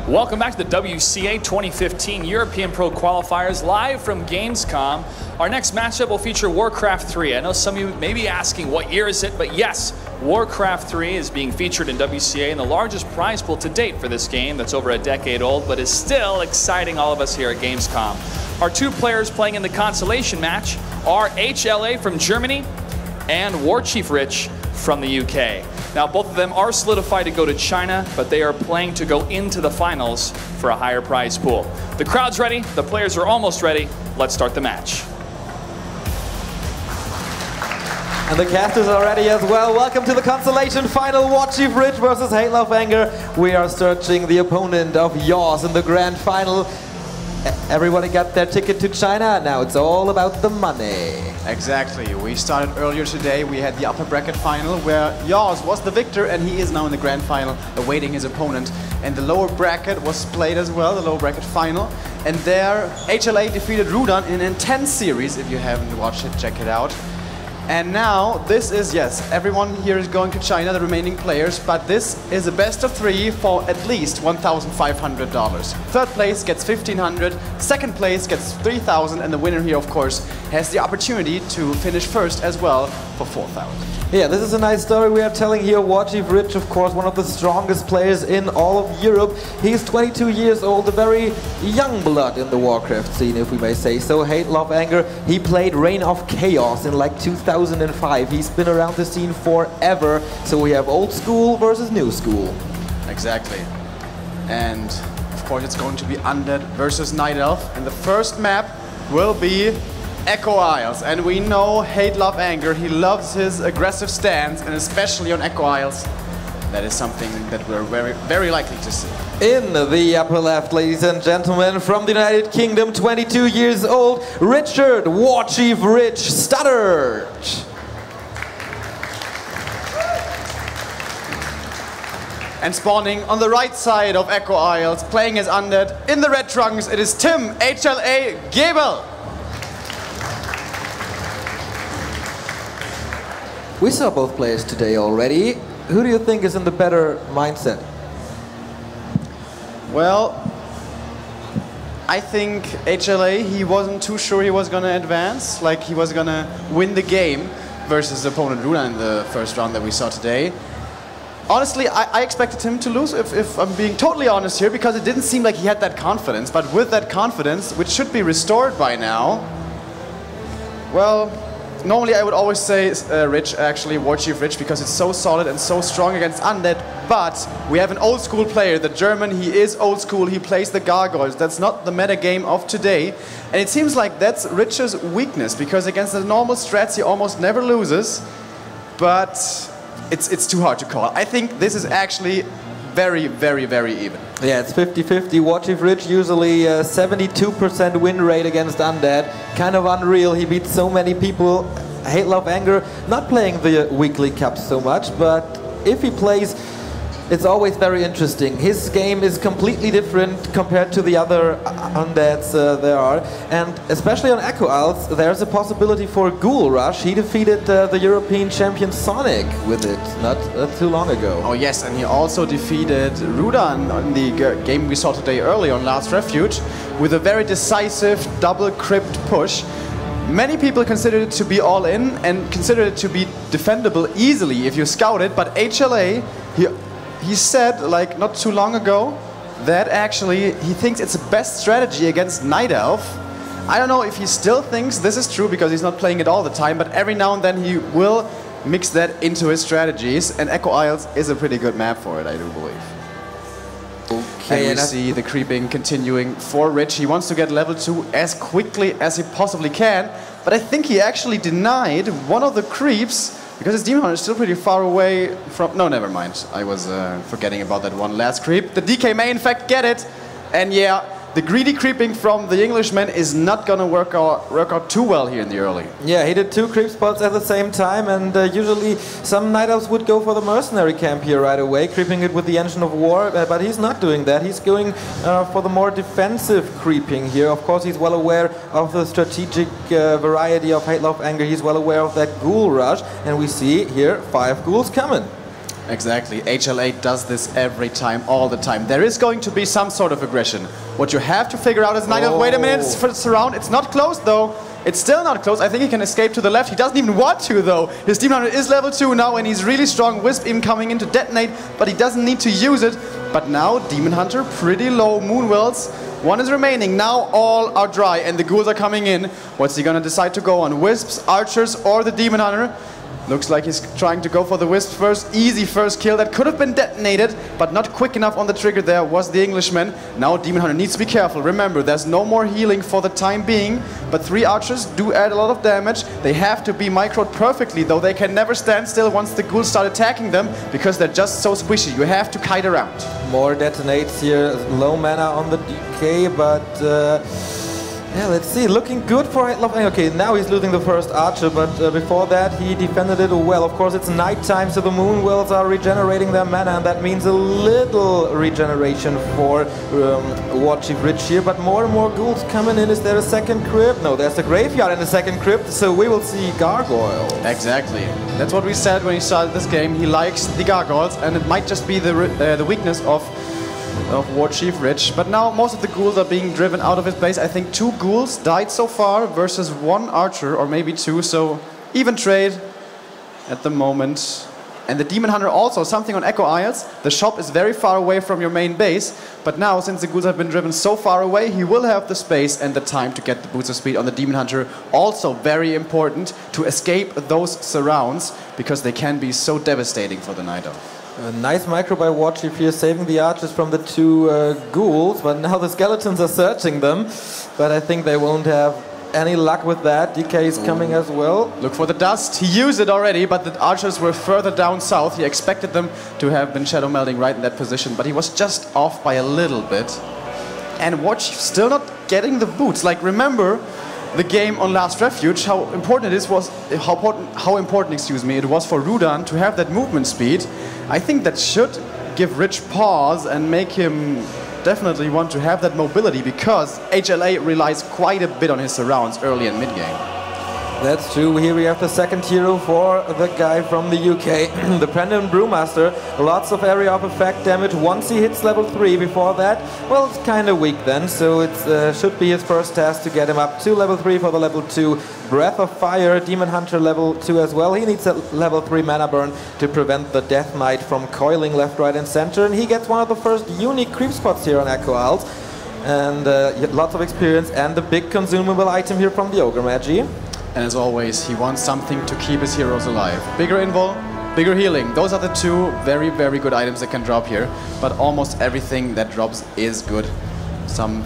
Welcome back to the WCA 2015 European Pro Qualifiers, live from Gamescom. Our next matchup will feature WarCraft III. I know some of you may be asking, what year is it? But yes, WarCraft III is being featured in WCA, and the largest prize pool to date for this game that's over a decade old, but is still exciting all of us here at Gamescom. Our two players playing in the consolation match are HLA from Germany and WarchiefRich from the UK. Now, both of them are solidified to go to China, but they are playing to go into the finals for a higher prize pool. The crowd's ready, the players are almost ready. Let's start the match. And the casters are ready as well. Welcome to the consolation final, WarchiefRich versus HLA. We are searching the opponent of yours in the grand final. Everybody got their ticket to China, now it's all about the money. Exactly. We started earlier today. We had the upper bracket final where Jaws was the victor, and he is now in the grand final awaiting his opponent. And the lower bracket was played as well, the lower bracket final. And there HLA defeated Rudan in an intense series. If you haven't watched it, check it out. And now this is, yes, everyone here is going to China, the remaining players, but this is a best of 3 for at least $1,500. Third place gets $1,500, second place gets $3,000, and the winner here, of course, has the opportunity to finish first as well for $4,000. Yeah, this is a nice story we are telling here. WarchiefRich, of course, one of the strongest players in all of Europe. He's 22 years old, a very young blood in the Warcraft scene, if we may say so. Hate, Love, Anger. He played Reign of Chaos in like 2005. He's been around the scene forever. So we have old school versus new school. Exactly. And of course it's going to be Undead versus Night Elf. And the first map will be Echo Isles, and we know Hate, Love, Anger. He loves his aggressive stance, and especially on Echo Isles, that is something that we're very likely to see. In the upper left, ladies and gentlemen, from the United Kingdom, 22 years old, Richard WarchiefRich Studdert. And spawning on the right side of Echo Isles, playing as Undead, in the red trunks, it is Tim HLA Gable. We saw both players today already. Who do you think is in the better mindset? Well, I think HLA, he wasn't too sure he was going to advance, like he was going to win the game versus the opponent Runa in the first round that we saw today. Honestly, I expected him to lose, if I'm being totally honest here, because it didn't seem like he had that confidence. But with that confidence, which should be restored by now, well, normally I would always say Rich, actually, WarchiefRich, because it's so solid and so strong against Undead, but we have an old school player, the German, he is old school, he plays the gargoyles, that's not the meta game of today, and it seems like that's Rich's weakness, because against the normal strats he almost never loses, but it's too hard to call. I think this is actually very even. Yeah, it's 50-50. WarchiefRich usually 72% win rate against Undead. Kind of unreal. He beats so many people. Hate, Love, Anger, not playing the weekly cups so much, but if he plays, it's always very interesting. His game is completely different compared to the other Undeads there are. And especially on Echo Isles, there's a possibility for Ghoul Rush. He defeated the European champion Sonic with it not too long ago. Oh yes, and he also defeated Rudan in the game we saw today earlier on Last Refuge with a very decisive double crypt push. Many people consider it to be all in and consider it to be defendable easily if you scout it, but HLA, he said, like, not too long ago, that actually he thinks it's the best strategy against Night Elf. I don't know if he still thinks this is true because he's not playing it all the time, but every now and then he will mix that into his strategies, and Echo Isles is a pretty good map for it, I do believe. Okay, and we see the creeping continuing for Rich. He wants to get level 2 as quickly as he possibly can, but I think he actually denied one of the creeps because his Demon Hunter is still pretty far away from... No, never mind. I was forgetting about that one last creep. The DK may in fact get it. And yeah, the greedy creeping from the Englishman is not going to work out too well here in the early. Yeah, he did 2 creep spots at the same time, and usually some Night Elves would go for the mercenary camp here right away, creeping it with the Engine of War, but he's not doing that. He's going for the more defensive creeping here. Of course, he's well aware of the strategic variety of Hate, Love, Anger. He's well aware of that Ghoul Rush, and we see here 5 ghouls coming. Exactly. HLA does this every time, all the time. There is going to be some sort of aggression. What you have to figure out is wait a minute, for surround. It's not close though. It's still not close. I think he can escape to the left. He doesn't even want to though. His Demon Hunter is level 2 now and he's really strong. Wisp even coming in to detonate, but he doesn't need to use it. But now Demon Hunter pretty low. Moonwells, one is remaining. Now all are dry and the ghouls are coming in. What's he gonna decide to go on? Wisps, archers, or the Demon Hunter? Looks like he's trying to go for the Wisp first. Easy first kill. That could have been detonated, but not quick enough on the trigger there was the Englishman. Now Demon Hunter needs to be careful. Remember, there's no more healing for the time being, but 3 archers do add a lot of damage. They have to be microed perfectly, though they can never stand still once the ghouls start attacking them, because they're just so squishy. You have to kite around. More detonates here. Low mana on the DK, but... yeah, let's see. Looking good for Love. Okay, now he's losing the first archer, but before that he defended it well. Of course, it's nighttime, so the Moonwells are regenerating their mana, and that means a little regeneration for WarchiefRich here. But more and more ghouls coming in. Is there a second crypt? No, there's a graveyard and a second crypt, so we will see gargoyles. Exactly. That's what we said when he started this game. He likes the gargoyles, and it might just be the weakness of WarchiefRich. But now most of the ghouls are being driven out of his base. I think 2 ghouls died so far versus 1 archer, or maybe 2, so even trade at the moment. And the Demon Hunter also, something on Echo Isles. The shop is very far away from your main base, but now since the ghouls have been driven so far away, he will have the space and the time to get the boost of speed on the Demon Hunter. Also very important to escape those surrounds, because they can be so devastating for the Night Elf. A nice micro by Warchief here, saving the archers from the 2 ghouls, but now the skeletons are searching them. But I think they won't have any luck with that. DK is coming as well. Look for the dust. He used it already, but the archers were further down south. He expected them to have been shadow melding right in that position, but he was just off by a little bit. And Warchief still not getting the boots. Like, remember the game on Last Refuge, how important it was for Rudan to have that movement speed. I think that should give Rich pause and make him definitely want to have that mobility, because HLA relies quite a bit on his surrounds early and mid game. That's true. Here we have the second hero for the guy from the UK, the Brendan Brewmaster. Lots of area of effect damage once he hits level 3. Before that, well, it's kind of weak then, so it should be his first task to get him up to level 3 for the level 2 Breath of Fire. Demon Hunter level 2 as well. He needs a level 3 mana burn to prevent the Death Knight from coiling left, right and center, and he gets one of the first unique creep spots here on Echo Isles. And lots of experience and the big consumable item here from the Ogre Magi. And as always, he wants something to keep his heroes alive. Bigger invul, bigger healing. Those are the 2 very, very good items that can drop here. But almost everything that drops is good. Some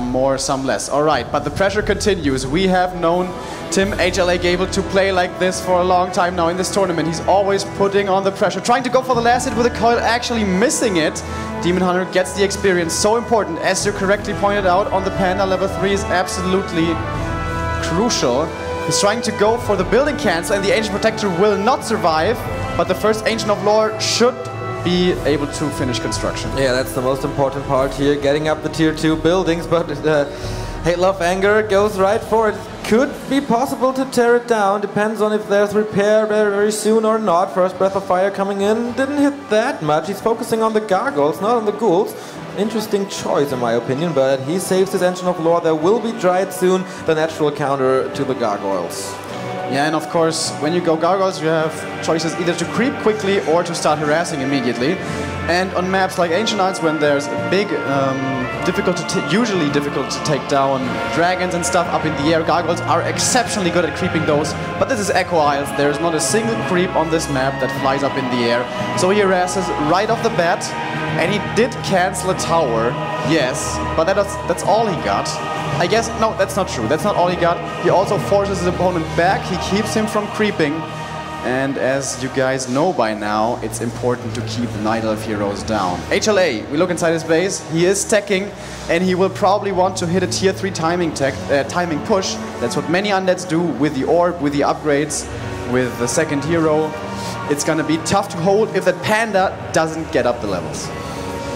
more, some less. Alright, but the pressure continues. We have known Tim HLA Gable to play like this for a long time now in this tournament. He's always putting on the pressure, trying to go for the last hit with a coil, actually missing it. Demon Hunter gets the experience. So important, as you correctly pointed out, on the Panda. Level 3 is absolutely crucial. He's trying to go for the building cancel, and the Ancient Protector will not survive, but the first Ancient of Lore should be able to finish construction. Yeah, that's the most important part here, getting up the tier 2 buildings, but Hate Love Anger goes right for it. Could be possible to tear it down, depends on if there's repair very, very soon or not. First Breath of Fire coming in, didn't hit that much. He's focusing on the gargoyles, not on the ghouls. Interesting choice in my opinion, but he saves his Engine of Lore. There will be Dryad soon, the natural counter to the gargoyles. Yeah, and of course, when you go gargoyles, you have choices either to creep quickly or to start harassing immediately. And on maps like Ancient Isles, when there's a big, usually difficult to take down dragons and stuff up in the air, gargoyles are exceptionally good at creeping those. But this is Echo Isles. There's not a single creep on this map that flies up in the air. So he harasses right off the bat, and he did cancel a tower, yes, but that's all he got. I guess, no, that's not true. That's not all he got. He also forces his opponent back. He keeps him from creeping. And as you guys know by now, it's important to keep the Night Elf heroes down. HLA, we look inside his base. He is teching, and he will probably want to hit a tier 3 timing push. That's what many undeads do with the orb, with the upgrades, with the second hero. It's gonna be tough to hold if that Panda doesn't get up the levels.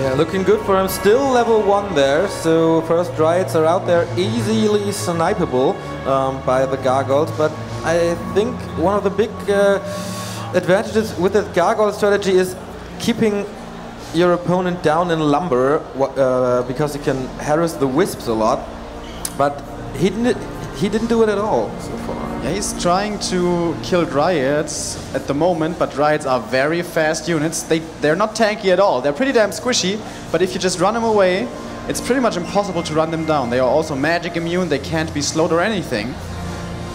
Yeah, looking good for him. Still level 1 there, so first Dryads are out there, easily snipeable by the gargoyles, but I think one of the big advantages with the gargoyle strategy is keeping your opponent down in lumber because he can harass the wisps a lot, but he didn't do it at all so far. Yeah, he's trying to kill Dryads at the moment, but Dryads are very fast units. They're not tanky at all. They're pretty damn squishy, but if you just run them away, it's pretty much impossible to run them down. They are also magic immune, they can't be slowed or anything.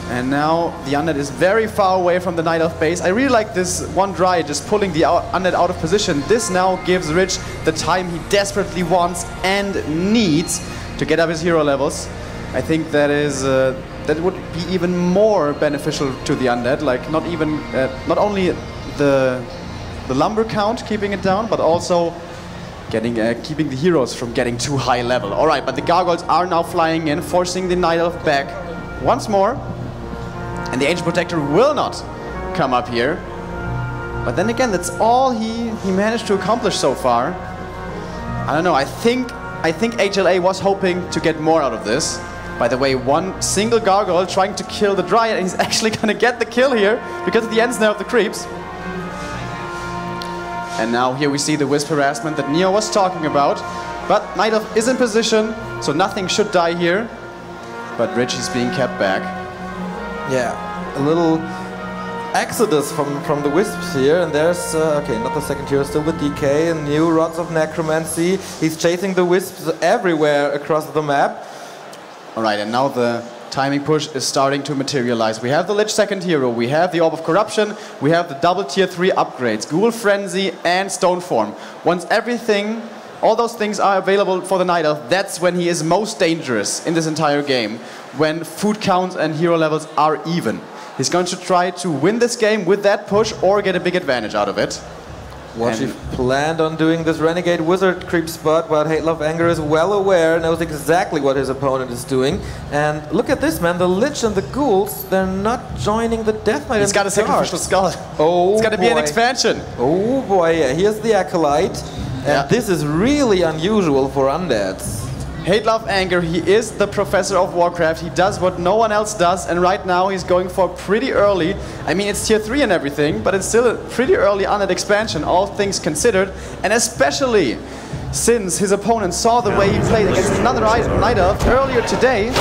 And now the Undead is very far away from the Night Elf base. I really like this one Dryad just pulling the Undead out of position. This now gives Rich the time he desperately wants and needs to get up his hero levels. I think that would be even more beneficial to the Undead. Like not only the lumber count keeping it down, but also keeping the heroes from getting too high level. All right, but the Gargoyles are now flying in, forcing the Night Elf back once more. And the Ancient Protector will not come up here. But then again, that's all he managed to accomplish so far. I don't know, I think HLA was hoping to get more out of this. By the way, one single Gargoyle trying to kill the Dryad, and he's actually gonna get the kill here because of the end snare of the creeps. And now here we see the Wisp harassment that Neo was talking about. But Night Elf is in position, so nothing should die here. But Rich is being kept back. Yeah, a little exodus from the Wisps here, and there's, okay, not the second hero, still the DK, and new Rods of Necromancy. He's chasing the Wisps everywhere across the map. Alright, and now the timing push is starting to materialize. We have the Lich second hero, we have the Orb of Corruption, we have the double tier 3 upgrades, Ghoul Frenzy and Stone Form. Once all those things are available for the Night Elf, that's when he is most dangerous in this entire game. When food counts and hero levels are even. He's going to try to win this game with that push or get a big advantage out of it. Warchief planned on doing this Renegade Wizard creep spot, but Hate Love Anger is well aware, knows exactly what his opponent is doing. And look at this, man, the Lich and the Ghouls, they're not joining the Death Knight. He's got a sacrificial skull. Oh, it's got to be an expansion. Oh boy, yeah, here's the Acolyte. And this is really unusual for Undeads. Hate Love Anger, he is the professor of Warcraft. He does what no one else does, and right now he's going for pretty early. I mean, it's tier 3 and everything, but it's still a pretty early Undead expansion, all things considered. And especially since his opponent saw the way he played against another Night Elf earlier today,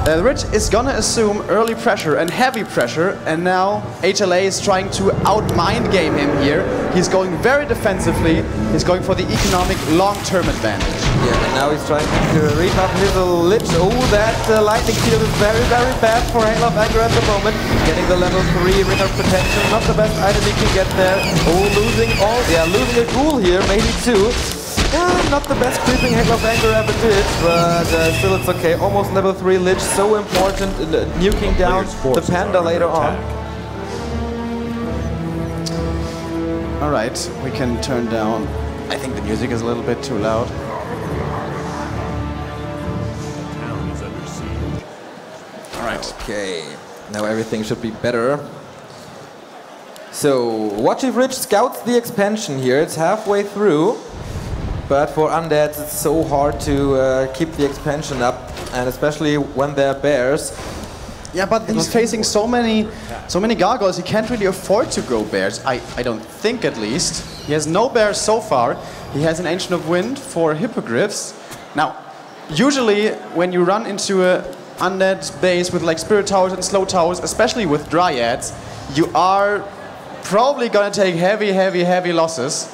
Rich is gonna assume early pressure and heavy pressure, and now HLA is trying to out-mind game him here. He's going very defensively, he's going for the economic long-term advantage. Yeah, and now he's trying to reap up his Lich. Oh, that lightning field is very, very bad for Hate Love Anger at the moment. Getting the level 3 Ring of Protection, not the best item he can get there. Oh, losing a Ghoul here, maybe 2. Not the best creeping Hate Love Anger ever did, but still it's okay. Almost level 3 Lich, so important in nuking down the Panda later on. Alright, we can turn down. I think the music is a little bit too loud. Alright. Okay, now everything should be better. So, WarchiefRich scouts the expansion here. It's halfway through. But for Undeads, it's so hard to keep the expansion up, and especially when they're bears. Yeah, but he's facing so many Gargoyles, he can't really afford to go bears. I don't think, at least. He has no bears so far. He has an Ancient of Wind for Hippogriffs. Now, usually when you run into a Undead base with like Spirit Towers and Slow Towers, especially with Dryads, you are probably gonna take heavy losses.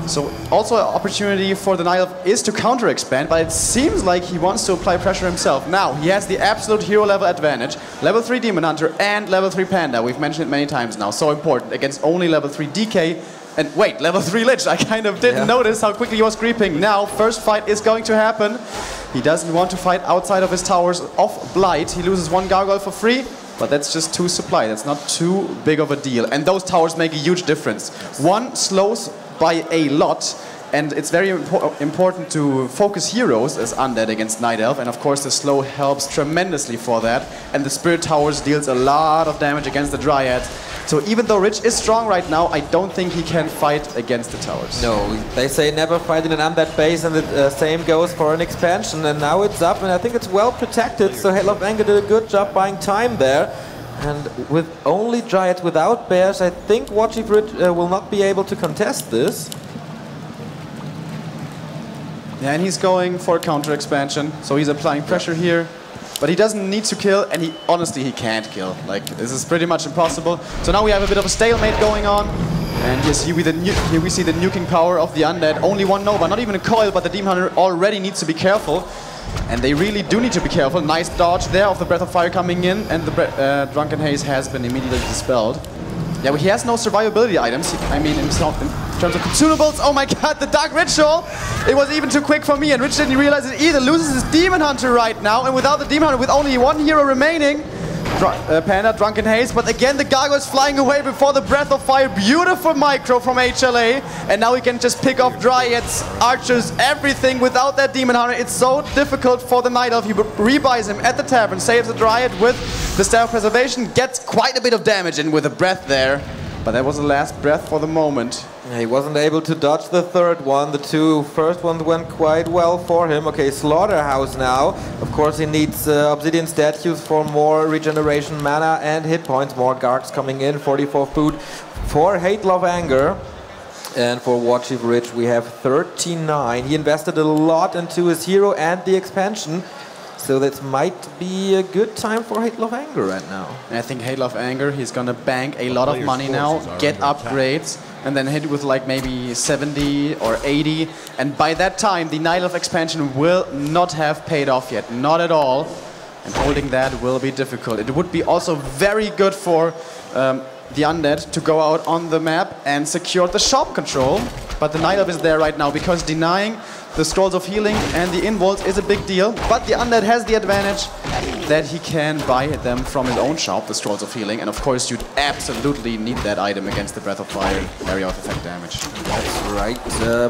So also an opportunity for the Night Elf is to counter-expand, but it seems like he wants to apply pressure himself. Now, he has the absolute hero level advantage. Level 3 Demon Hunter and level 3 Panda. We've mentioned it many times now. So important against only level 3 DK. And wait, level 3 Lich. I kind of didn't notice how quickly he was creeping. Now, first fight is going to happen. He doesn't want to fight outside of his towers of Blight. He loses one Gargoyle for free. But that's just 2 supply. That's not too big of a deal. And those towers make a huge difference. One slows by a lot, and it's very important to focus heroes as Undead against Night Elf, and of course the slow helps tremendously for that, and the Spirit Towers deals a lot of damage against the Dryads. So even though Rich is strong right now, I don't think he can fight against the towers. No, they say never fight in an Undead base, and the same goes for an expansion, and now it's up, and I think it's well protected, so Hate Love Anger did a good job buying time there. And with only Giants without Bears, I think WarchiefRich will not be able to contest this. Yeah, and he's going for a counter expansion, so he's applying pressure here. But he doesn't need to kill, and honestly, he can't kill. Like, this is pretty much impossible. So now we have a bit of a stalemate going on. And here we see the nuking power of the Undead. Only one Nova, not even a coil, but the Demon Hunter already needs to be careful. And they really do need to be careful. Nice dodge there of the Breath of Fire coming in, and the Drunken Haze has been immediately dispelled. Yeah, but he has no survivability items. I mean, in terms of consumables, oh my god, the Dark Ritual! It was even too quick for me, and Rich didn't realize it either. Loses his Demon Hunter right now, and without the Demon Hunter, with only one hero remaining, Panda, Drunken Haze, but again the Gargoyles flying away before the Breath of Fire. Beautiful micro from HLA, and now we can just pick off Dryads, Archers, everything without that Demon Hunter. It's so difficult for the Night Elf. He rebuys him at the tavern, saves the Dryad with the Staff of Preservation, gets quite a bit of damage in with a breath there, but that was the last breath for the moment. Yeah, he wasn't able to dodge the third one. The two first ones went quite well for him. Okay, Slaughterhouse now. Of course, he needs Obsidian Statues for more regeneration mana and hit points. More Gargs coming in. 44 food for Hate, Love, Anger. And for WarchiefRich, we have 39. He invested a lot into his hero and the expansion. So that might be a good time for Hate, Love, Anger right now. And I think Hate, Love, Anger, he's gonna bank a lot of money now, get upgrades, and then hit with like maybe 70 or 80. And by that time, the Night Elf expansion will not have paid off yet, not at all. And holding that will be difficult. It would be also very good for the Undead to go out on the map and secure the shop control. But the Night Elf is there right now, because denying the Scrolls of Healing and the Involts is a big deal. But the Undead has the advantage that he can buy them from his own shop, the Scrolls of Healing. And of course, you'd absolutely need that item against the Breath of Fire area of effect damage. That's right.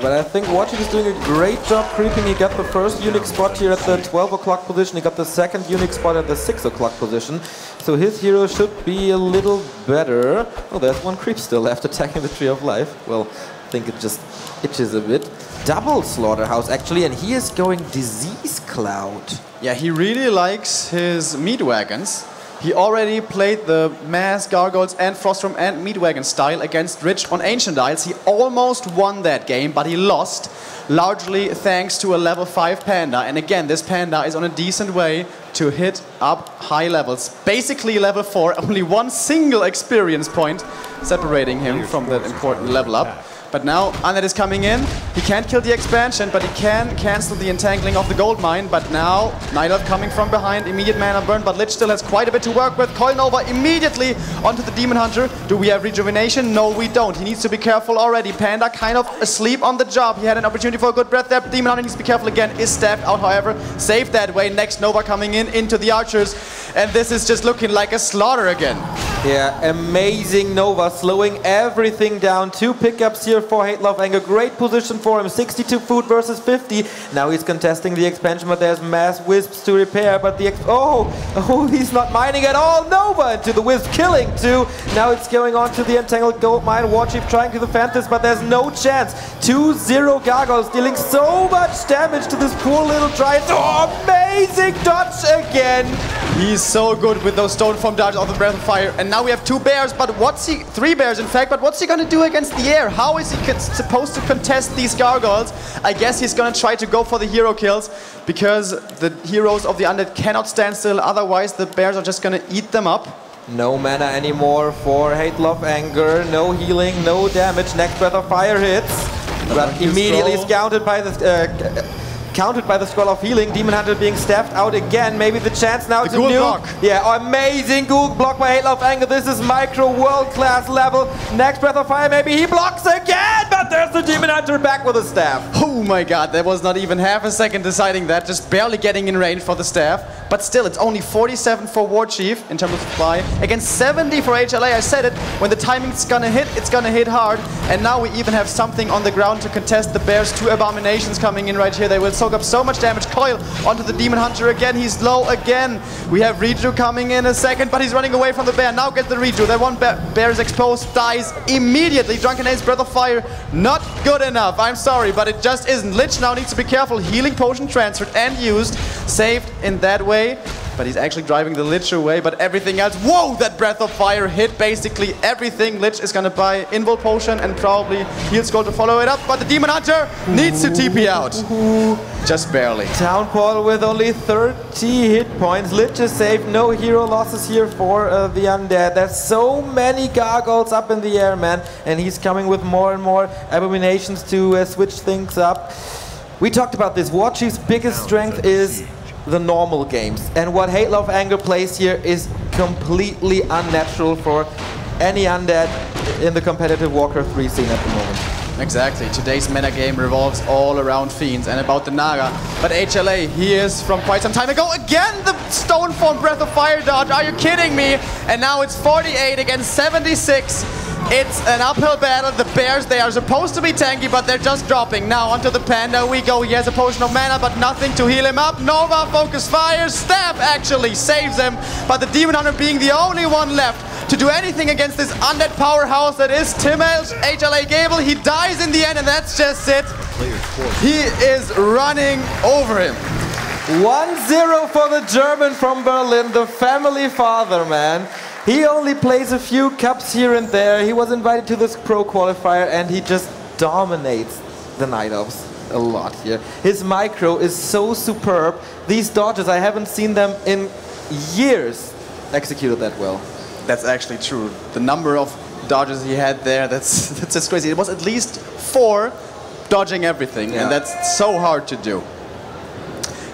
But I think Warchief is doing a great job creeping. He got the first unique spot here at the 12 o'clock position. He got the second unique spot at the 6 o'clock position. So his hero should be a little better. Oh, there's one creep still left attacking the Tree of Life. Well, I think it just itches a bit. Double Slaughterhouse actually, and he is going Disease Cloud. Yeah, he really likes his Meat Wagons. He already played the Mass, Gargoyles and Frostrom and Meat Wagon style against Rich on Ancient Isles. He almost won that game, but he lost, largely thanks to a level 5 Panda. And again, this Panda is on a decent way to hit up high levels. Basically level 4, only one single experience point separating him from that important level up. But now Undead is coming in. He can't kill the expansion, but he can cancel the entangling of the gold mine. But now Night Elf coming from behind, immediate mana burn, but Lich still has quite a bit to work with. Coil Nova immediately onto the Demon Hunter. Do we have rejuvenation? No, we don't. He needs to be careful already. Panda kind of asleep on the job. He had an opportunity for a good breath there. Demon Hunter needs to be careful again. Is stabbed out, however. Saved that way. Next Nova coming in into the Archers. And this is just looking like a slaughter again. Yeah, amazing Nova, slowing everything down. 2 pickups here for Hate, Love, Anger. Great position for him. 62 food versus 50. Now he's contesting the expansion, but there's mass wisps to repair. But the oh, he's not mining at all. Nova into the wisp, killing 2. Now it's going on to the entangled gold mine. Warchief trying to defend this, but there's no chance. 2-0 Gargoyles dealing so much damage to this poor little Dryad. Oh, amazing dodge again. He's so good with those stone form dodges of the Breath of Fire. And now we have 2 bears, but what's he... 3 bears, in fact, but what's he gonna do against the air? How is he supposed to contest these Gargoyles? I guess he's gonna try to go for the hero kills, because the heroes of the Undead cannot stand still, otherwise the bears are just gonna eat them up. No mana anymore for Hate, Love, Anger. No healing, no damage. Next Breath of Fire hits, but immediately is countered by the... countered by the Scroll of Healing. Demon Hunter being staffed out again. Maybe the chance now to nuke. Yeah, amazing Ghoul block by Hate, Love, Anger. This is micro world-class level. Next Breath of Fire, maybe he blocks again, but there's the Demon Hunter back with a staff. Oh my god, there was not even half a second deciding that, just barely getting in range for the staff. But still, it's only 47 for Warchief in terms of supply, against 70 for HLA. I said it, when the timing's gonna hit, it's gonna hit hard. And now we even have something on the ground to contest the bears. 2 Abominations coming in right here. They will soak up so much damage. Coil onto the Demon Hunter again. He's low again. We have Reju coming in a second, but he's running away from the bear. Now gets the Reju. That one bear is exposed, dies immediately. Drunken Haze, Breath of Fire, not good enough. I'm sorry, but it just isn't. Lich now needs to be careful. Healing potion transferred and used. Saved in that way. but he's actually driving the Lich away, but everything else, whoa, that Breath of Fire hit basically everything. Lich is gonna buy Invul Potion and probably heal Skull to follow it up, but the Demon Hunter needs to TP out. Just barely. Town Portal with only 30 hit points. Lich is safe, no hero losses here for the Undead. There's so many gargoyles up in the air, man, and he's coming with more and more abominations to switch things up. We talked about this. Warchief's biggest strength is the normal games, and what Hate Love Anger plays here is completely unnatural for any Undead in the competitive Warcraft 3 scene at the moment. Exactly. Today's meta game revolves all around Fiends and about the Naga. But HLA, he is from quite some time ago. Again, the Stoneform Breath of Fire dodge. Are you kidding me? And now it's 48 against 76. It's an uphill battle. The Bears, they are supposed to be tanky, but they're just dropping. Now onto the Panda we go. He has a potion of mana, but nothing to heal him up. Nova, Focus Fire, Stab actually saves him. But the Demon Hunter being the only one left to do anything against this undead powerhouse that is Timmel, HLA Gable. He dies in the end, and that's just it. He is running over him. 1-0 for the German from Berlin, the family father, man. He only plays a few cups here and there. He was invited to this Pro Qualifier, and he just dominates the Night Elves a lot here. His micro is so superb. These dodges, I haven't seen them in years executed that well. That's actually true. The number of dodges he had there, that's just crazy. It was at least 4 dodging everything, and that's so hard to do.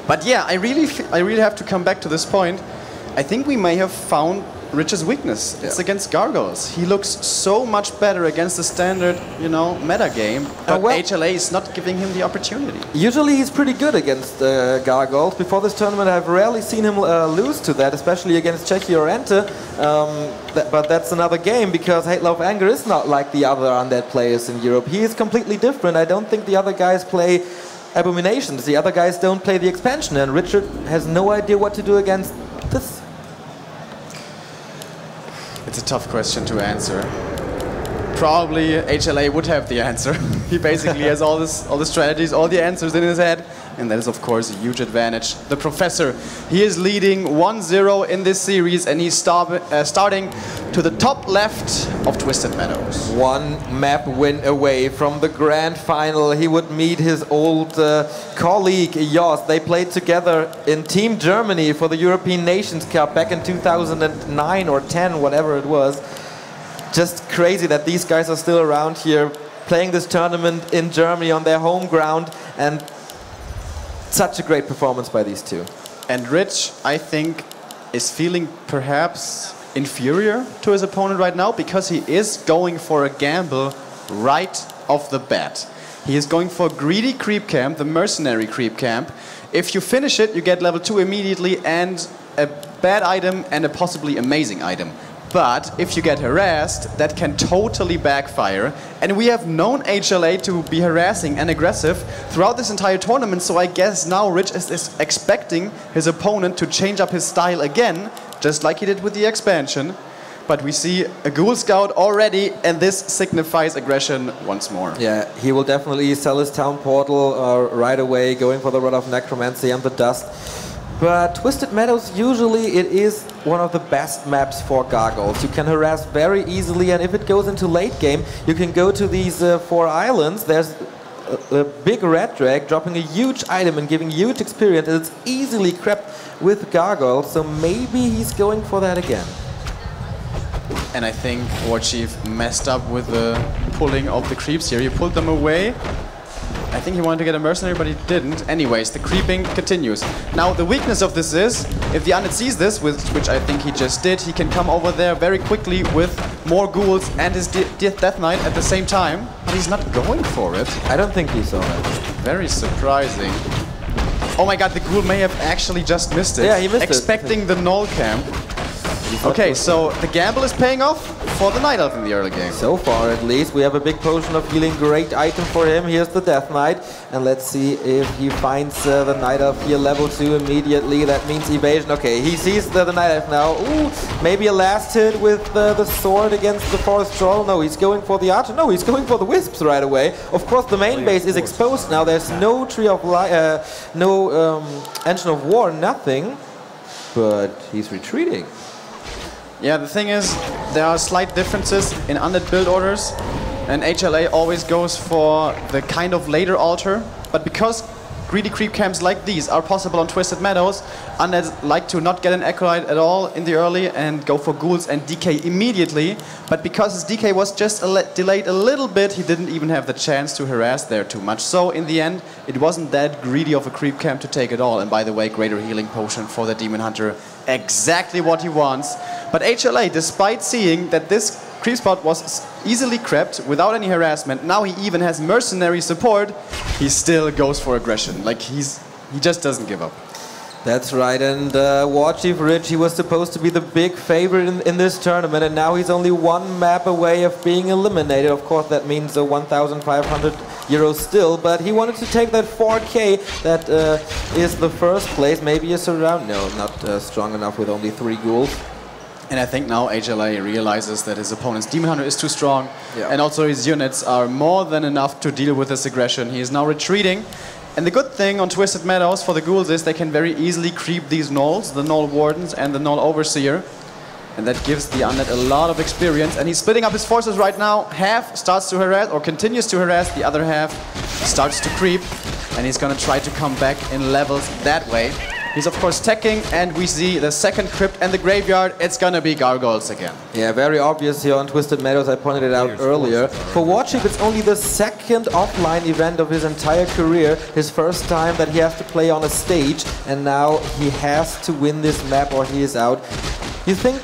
But yeah, I really have to come back to this point. I think we may have found Rich's weakness. It's against Gargoyles. He looks so much better against the standard, you know, meta game, but well, HLA is not giving him the opportunity. Usually he's pretty good against Gargoyles. Before this tournament, I've rarely seen him lose to that, especially against Czechia or Ente. But that's another game, because Hate Love Anger is not like the other undead players in Europe. He is completely different. I don't think the other guys play Abominations. The other guys don't play the expansion, and Richard has no idea what to do against this. It's a tough question to answer. Probably HLA would have the answer. He basically has all the strategies, all the answers in his head, and that is of course a huge advantage. The Professor, he is leading 1-0 in this series, and he's starting to the top left of Twisted Meadows. One map win away from the grand final. He would meet his old colleague Jos. They played together in Team Germany for the European Nations Cup back in 2009 or 10, whatever it was. Just crazy that these guys are still around here playing this tournament in Germany on their home ground, and such a great performance by these two. And Rich, I think, is feeling perhaps inferior to his opponent right now, because he is going for a gamble right off the bat. He is going for Greedy Creep Camp, the Mercenary Creep Camp. If you finish it, you get level 2 immediately and a bad item and a possibly amazing item. But if you get harassed, that can totally backfire. And we have known HLA to be harassing and aggressive throughout this entire tournament, so I guess now Rich is expecting his opponent to change up his style again, just like he did with the expansion. But we see a Ghoul Scout already, and this signifies aggression once more. Yeah, he will definitely sell his Town Portal right away, going for the Rod of Necromancy and the Dust. But Twisted Meadows, usually it is one of the best maps for Gargoyles. You can harass very easily, and if it goes into late game, you can go to these 4 islands. There's a big red drag dropping a huge item and giving huge experience, and it's easily crept with Gargoyles, so maybe he's going for that again. And I think Warchief messed up with the pulling of the creeps here. He pulled them away. I think he wanted to get a mercenary, but he didn't. Anyways, the creeping continues. Now, the weakness of this is, if the undead sees this, which I think he just did, he can come over there very quickly with more ghouls and his Death Knight at the same time, but he's not going for it. I don't think he saw that. Very surprising. Oh my god, the ghoul may have actually just missed it. Yeah, he missed Expecting the null camp. Okay, so the gamble is paying off for the Night Elf in the early game. So far, at least. We have a big potion of healing, great item for him. Here's the Death Knight, and let's see if he finds the Night Elf here, level 2 immediately. That means evasion. Okay, he sees the Night Elf now. Ooh, maybe a last hit with the sword against the Forest Troll. No, he's going for the Archer. No, he's going for the Wisps right away. Of course, the main base is exposed now. There's no Tree of Life, no Engine of War, nothing. but he's retreating. Yeah, the thing is, there are slight differences in undead build orders, and HLA always goes for the kind of later altar, but because greedy creep camps like these are possible on Twisted Meadows, undeads like to not get an acolyte at all in the early and go for ghouls and DK immediately, but because his DK was just delayed a little bit, he didn't even have the chance to harass there too much. So in the end, it wasn't that greedy of a creep camp to take it all, and by the way, greater healing potion for the Demon Hunter, exactly what he wants. But HLA, despite seeing that this creep spot was easily crept without any harassment, now he even has mercenary support, he still goes for aggression. Like he just doesn't give up. That's right, and WarchiefRich, he was supposed to be the big favorite in this tournament, and now he's only one map away of being eliminated. Of course, that means 1,500 euros still, but he wanted to take that 4K that is the first place. Maybe a surround. No, not strong enough with only 3 ghouls. And I think now HLA realizes that his opponent's Demon Hunter is too strong, and also his units are more than enough to deal with this aggression. He is now retreating. And the good thing on Twisted Meadows for the ghouls is they can very easily creep these gnolls, the gnoll wardens and the gnoll overseer. And that gives the undead a lot of experience. And he's splitting up his forces right now. Half starts to harass, or continues to harass, the other half starts to creep. And he's gonna try to come back in levels that way. He's of course teching, and we see the second crypt and the graveyard. It's gonna be gargoyles again. Yeah, very obvious here on Twisted Meadows. I pointed it out earlier. For Warchief, it's only the second offline event of his entire career. His first time that he has to play on a stage, and now he has to win this map or he is out. You think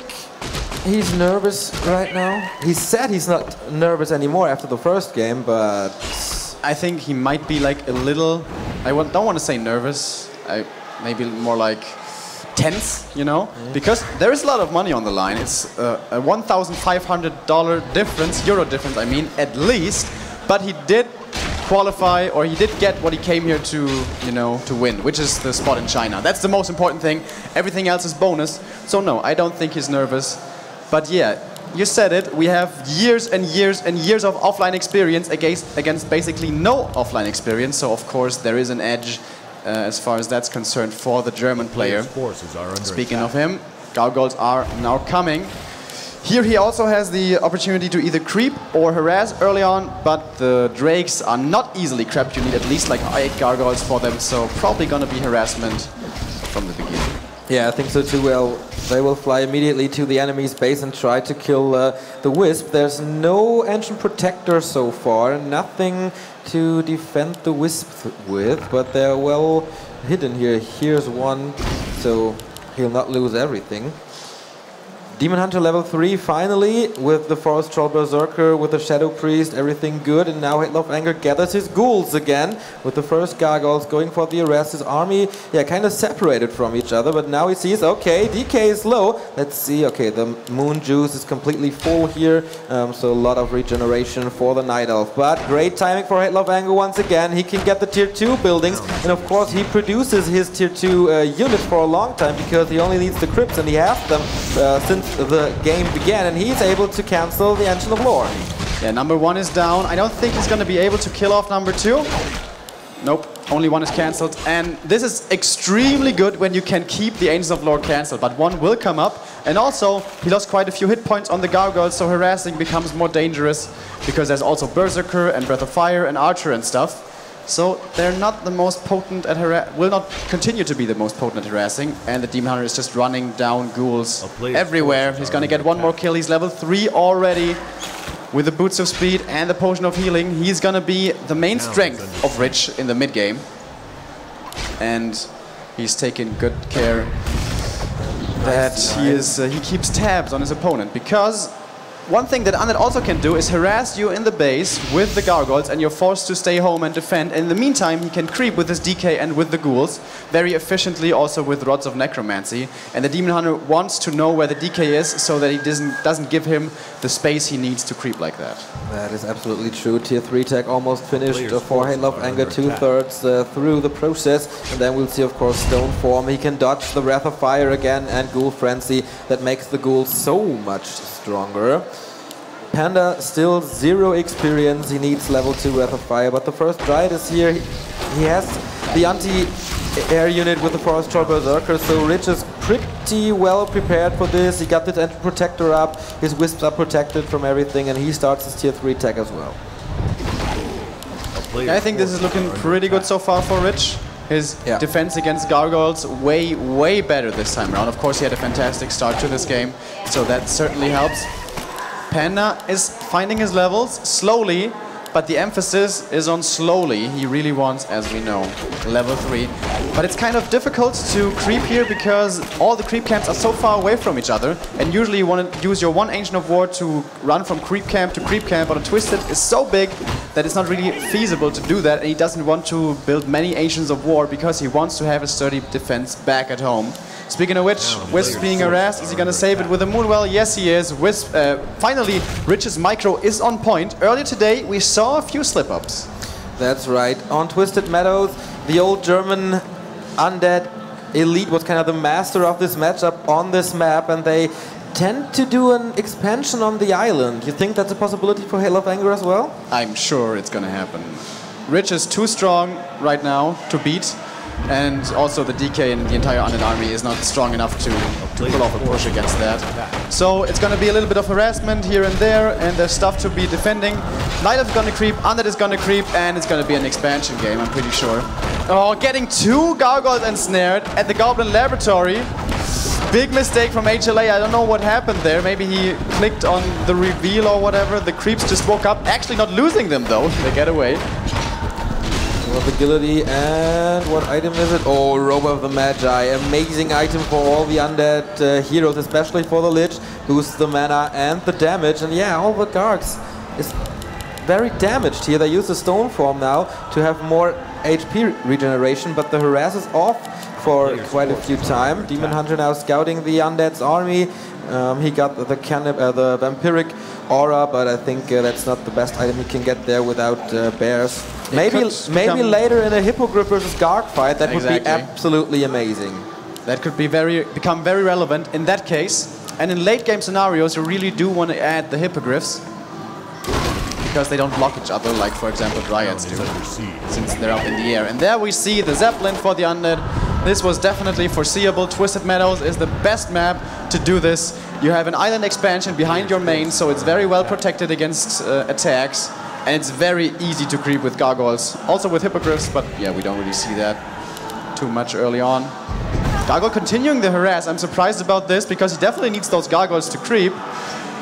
he's nervous right now? He said he's not nervous anymore after the first game, but I think he might be like a little, don't want to say nervous, maybe more like tense, you know, because there is a lot of money on the line. It's a $1,500 difference, euro difference, I mean, at least. But he did qualify, or he did get what he came here to, you know, to win, which is the spot in China. That's the most important thing. Everything else is bonus. So no, I don't think he's nervous. But yeah, you said it. We have years and years and years of offline experience against basically no offline experience. So of course there is an edge. As far as that's concerned for the German player. Speaking of him, gargoyles are now coming. Here he also has the opportunity to either creep or harass early on, but the drakes are not easily crept. You need at least like 8 gargoyles for them, so probably gonna be harassment from the beginning. yeah, I think so too. Well, they will fly immediately to the enemy's base and try to kill the Wisp. There's no Ancient Protector so far, nothing to defend the Wisp with, but they're well hidden here. Here's one, so he'll not lose everything. Demon Hunter level 3 finally, with the Forest Troll Berserker, with the Shadow Priest, everything good, and now Hitler of Anger gathers his ghouls again, with the first gargoyles going for the arrest. His army, yeah, kind of separated from each other, but now he sees, okay, DK is low. Let's see, okay, the Moon Juice is completely full here, so a lot of regeneration for the Night Elf. But great timing for Hitler of Anger once again. He can get the tier 2 buildings, and of course he produces his tier 2 units for a long time, because he only needs the crypts, and he has them since the game began, and he's able to cancel the Ancient of Lore. Yeah, number 1 is down. I don't think he's going to be able to kill off number 2. Nope, only 1 is cancelled. And this is extremely good when you can keep the Ancient of Lore cancelled, but 1 will come up. And also, he lost quite a few hit points on the gargoyles, so harassing becomes more dangerous, because there's also Berserker and Breath of Fire and Archer and stuff. So they're not the most potent at will not continue to be the most potent at harassing, and the Demon Hunter is just running down ghouls everywhere. He's gonna get 1 more kill. He's level 3 already with the Boots of Speed and the Potion of Healing. He's gonna be the main strength of Rich in the mid game, and he's taking good care that he keeps tabs on his opponent, because one thing that Undead also can do is harass you in the base with the gargoyles, and you're forced to stay home and defend. In the meantime, he can creep with his DK and with the ghouls, very efficiently also with Rods of Necromancy. And the Demon Hunter wants to know where the DK is, so that he doesn't give him the space he needs to creep like that. That is absolutely true. Tier 3 tech almost finished for Halo of Anger, 2/3 through the process. And then we'll see, of course, Stone Form. He can dodge the Wrath of Fire again and Ghoul Frenzy. That makes the ghouls so much stronger. Panda still 0 experience. He needs level 2 Wrath of Fire, but the first Dryad is here. He has the air unit with the Forest Troll Berserker, so Rich is pretty well prepared for this. He got the Entry Protector up, his Wisps are protected from everything, and he starts his tier 3 tech as well. I think this is looking pretty good so far for Rich. His defense against Gargoyles way better this time around. Of course, he had a fantastic start to this game, so that certainly helps. Panda is finding his levels slowly, but the emphasis is on slowly. He really wants, as we know, level 3. But it's kind of difficult to creep here because all the creep camps are so far away from each other, and usually you want to use your one Ancient of War to run from creep camp to creep camp, but a Twisted is so big that it's not really feasible to do that, and he doesn't want to build many Ancients of War because he wants to have a sturdy defense back at home. Speaking of which, Wisp being harassed, is he gonna save it with a Moonwell? Yes, he is. Wisp, finally, Rich's micro is on point. Earlier today, we saw a few slip-ups. That's right. On Twisted Meadows, the old German undead elite was kind of the master of this matchup on this map, and they tend to do an expansion on the island. You think that's a possibility for Hail of Anger as well? I'm sure it's gonna happen. Rich is too strong right now to beat. And also the DK in the entire undead army is not strong enough to pull off a push against that. So it's going to be a little bit of harassment here and there, and there's stuff to be defending. Night is going to creep, undead is going to creep, and it's going to be an expansion game, I'm pretty sure. Oh, getting 2 Gargoyles ensnared at the Goblin Laboratory. Big mistake from HLA, I don't know what happened there. Maybe he clicked on the reveal or whatever. The creeps just woke up, actually not losing them though. They get away. Agility, and what item is it? Oh, Robe of the Magi. Amazing item for all the undead heroes, especially for the Lich. Boosts the mana and the damage. And yeah, all the Gargs is very damaged here. They use the Stone Form now to have more HP regeneration, but the harass is off for quite a few times. Demon Hunter now scouting the undead's army. He got the Vampiric Aura, but I think that's not the best item he can get there without bears. Maybe later in a Hippogriff versus Garg fight, that would be absolutely amazing. That could be become very relevant in that case. And in late game scenarios, you really do want to add the Hippogriffs because they don't block each other, like for example Dryads do, since they're up in the air. And there we see the Zeppelin for the undead. This was definitely foreseeable. Twisted Meadows is the best map to do this. You have an island expansion behind your main, so it's very well protected against attacks. And it's very easy to creep with Gargoyles. Also with Hippogriffs, but yeah, we don't really see that too much early on. Gargoyle continuing the harass. I'm surprised about this because he definitely needs those Gargoyles to creep.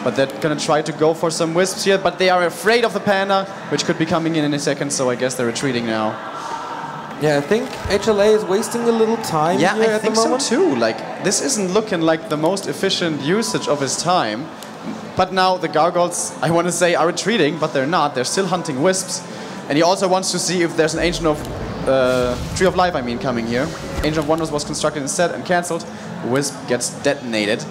But they're gonna try to go for some Wisps here, but they are afraid of the Panda, which could be coming in a second, so I guess they're retreating now. Yeah, I think HLA is wasting a little time here at the moment. I think so too. Like, this isn't looking like the most efficient usage of his time. But now the Gargoyles, I want to say, are retreating, but they're not. They're still hunting Wisps. And he also wants to see if there's an Ancient of... Tree of Life, I mean, coming here. Ancient of Wonders was constructed instead and cancelled. Wisp gets detonated.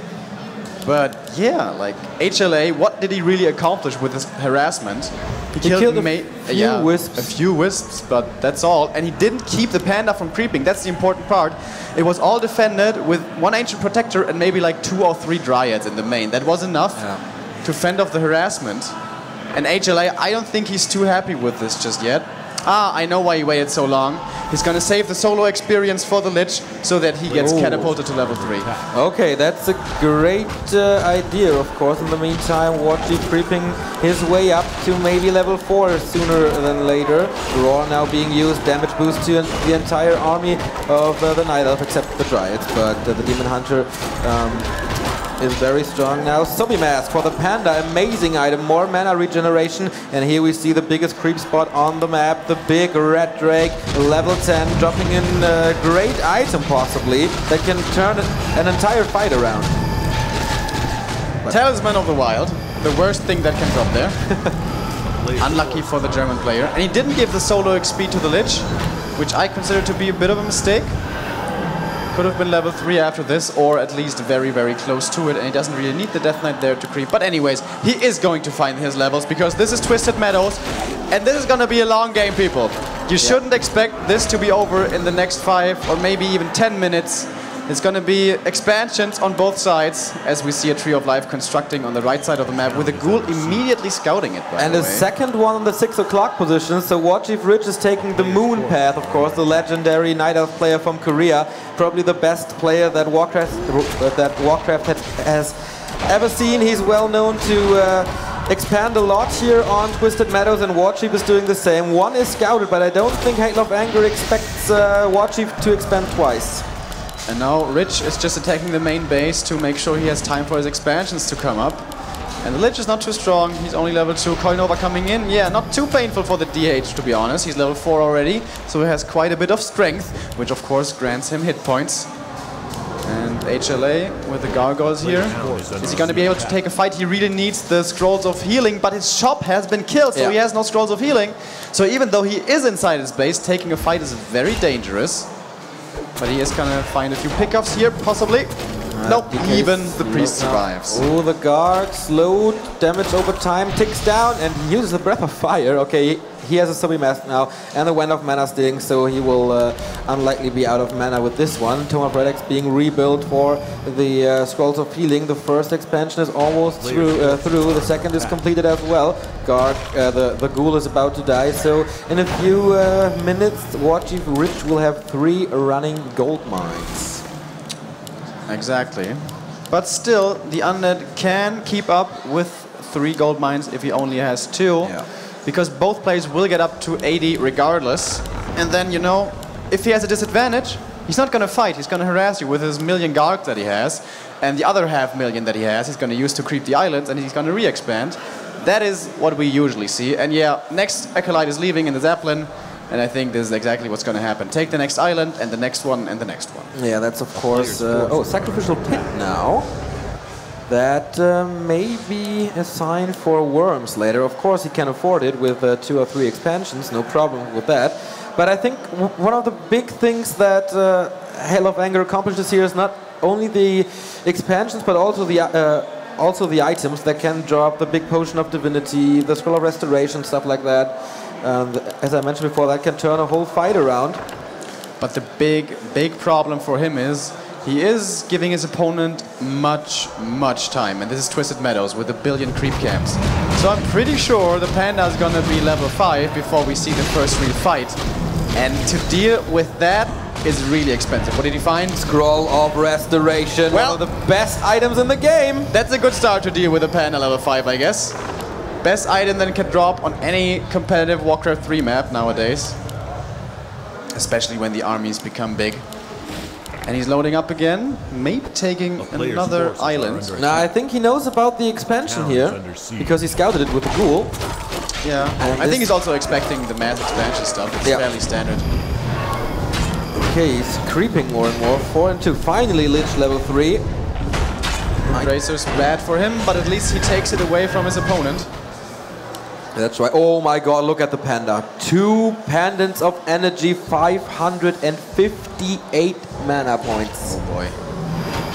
But yeah, like, HLA, what did he really accomplish with his harassment? He killed Wisps. A few Wisps, but that's all. And he didn't keep the Panda from creeping. That's the important part. It was all defended with 1 Ancient Protector and maybe like 2 or 3 Dryads in the main. That was enough to fend off the harassment. And HLA, I don't think he's too happy with this just yet. Ah, I know why he waited so long. He's gonna save the solo experience for the Lich so that he gets catapulted to level 3. Okay, that's a great idea, of course. In the meantime, Warchief creeping his way up to maybe level 4 sooner than later. Roar now being used, damage boost to the entire army of the Night Elf except the Dryads, but the Demon Hunter is very strong now. Zombie Mask for the Panda, amazing item, more mana regeneration, and here we see the biggest creep spot on the map, the big Red Drake, level 10, dropping in a great item possibly, that can turn an entire fight around. Talisman of the Wild, the worst thing that can drop there. Unlucky for the German player. And he didn't give the solo XP to the Lich, which I consider to be a bit of a mistake. Could have been level 3 after this, or at least very, very close to it, and he doesn't really need the Death Knight there to creep. But anyways, he is going to find his levels, because this is Twisted Meadows, and this is going to be a long game, people. You shouldn't expect this to be over in the next 5 or maybe even 10 minutes. It's going to be expansions on both sides, as we see a Tree of Life constructing on the right side of the map, with the Ghoul immediately scouting it, by the way. And a second one on the 6 o'clock position, so WarchiefRich is taking the Moon path, of course, the legendary Night Elf player from Korea, probably the best player that WarCraft has ever seen. He's well known to expand a lot here on Twisted Meadows, and Warchief is doing the same. One is scouted, but I don't think Hate Love Anger expects Warchief to expand twice. And now Rich is just attacking the main base to make sure he has time for his expansions to come up. And the Lich is not too strong, he's only level 2. Coinova coming in, yeah, not too painful for the DH, to be honest. He's level 4 already, so he has quite a bit of strength, which of course grants him hit points. And HLA with the Gargoyles here. Is he going to be able to take a fight? He really needs the Scrolls of Healing, but his shop has been killed, so he has no Scrolls of Healing. So even though he is inside his base, taking a fight is very dangerous. But he is going to find a few pickups here, possibly. Nope, even the Priest survives. Oh, the guard slowed, damage over time ticks down, and he uses the Breath of Fire. Okay, he has a Subby Mask now, and the Wand of Mana Sting, so he will unlikely be out of mana with this one. Tome of Relics being rebuilt for the Scrolls of Healing. The first expansion is almost through. The second is completed as well. Guard, the Ghoul is about to die, so in a few minutes, WarchiefRich will have 3 running gold mines. Exactly. But still, the Undead can keep up with 3 gold mines if he only has 2. Because both players will get up to 80 regardless. And then, you know, if he has a disadvantage, he's not going to fight. He's going to harass you with his million guards that he has. And the other 500,000 that he has, he's going to use to creep the islands, and he's going to re-expand. That is what we usually see. And yeah, next Acolyte is leaving in the Zeppelin. And I think this is exactly what's going to happen. Take the next island, and the next one, and the next one. Yeah, that's of course... oh, Sacrificial Pit now. That may be a sign for Worms later. Of course, he can afford it with 2 or 3 expansions, no problem with that. But I think one of the big things that Hell of Anger accomplishes here is not only the expansions, but also the items that can drop the big Potion of Divinity, the Scroll of Restoration, stuff like that. As I mentioned before, that can turn a whole fight around. But the big problem for him is he is giving his opponent much time. And this is Twisted Meadows with 1 billion creep camps. So I'm pretty sure the Panda is going to be level 5 before we see the first real fight. And to deal with that is really expensive. What did he find? Scroll of Restoration, well, one of the best items in the game. That's a good start to deal with a Panda level 5, I guess. Best item that can drop on any competitive Warcraft 3 map nowadays. Especially when the armies become big. And he's loading up again, maybe taking another island. Now I think he knows about the expansion here, because he scouted it with the Ghoul. Yeah, and I think he's also expecting the mass expansion stuff. It's fairly standard. Okay, he's creeping more and more. 4 and 2, finally Lich level 3. Razor's bad for him, but at least he takes it away from his opponent. That's right. Oh my god, look at the Panda. 2 Pendants of Energy, 558 mana points. Oh boy.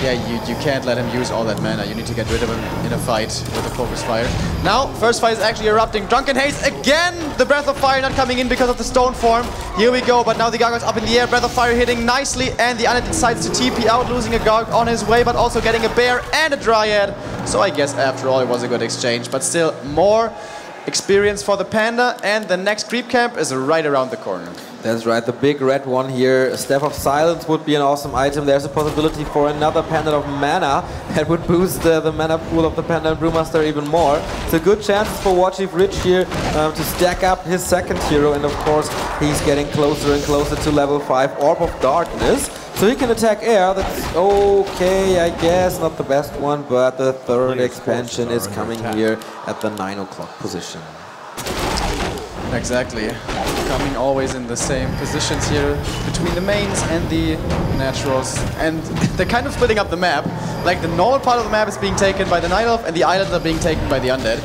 Yeah, you can't let him use all that mana. You need to get rid of him in a fight with a Focus Fire. Now, first fight is actually erupting. Drunken Haze again! The Breath of Fire not coming in because of the Stone Form. Here we go, but now the Gargoyle's up in the air. Breath of Fire hitting nicely, and the Undead decides to TP out, losing a Garg on his way, but also getting a Bear and a Dryad. So I guess after all it was a good exchange, but still more experience for the Panda, and the next creep camp is right around the corner. That's right, the big red one here. Staff of Silence would be an awesome item. There's a possibility for another Pendant of Mana that would boost the mana pool of the Panda and Brewmaster even more. It's a good chance for WarchiefRich here to stack up his second hero, and of course he's getting closer and closer to level 5 Orb of Darkness. So he can attack air. That's okay, I guess, not the best one, but the third expansion is coming here at the 9 o'clock position. Exactly. Coming always in the same positions here between the mains and the naturals. And they're kind of splitting up the map. Like the normal part of the map is being taken by the Night Elf and the islands are being taken by the Undead.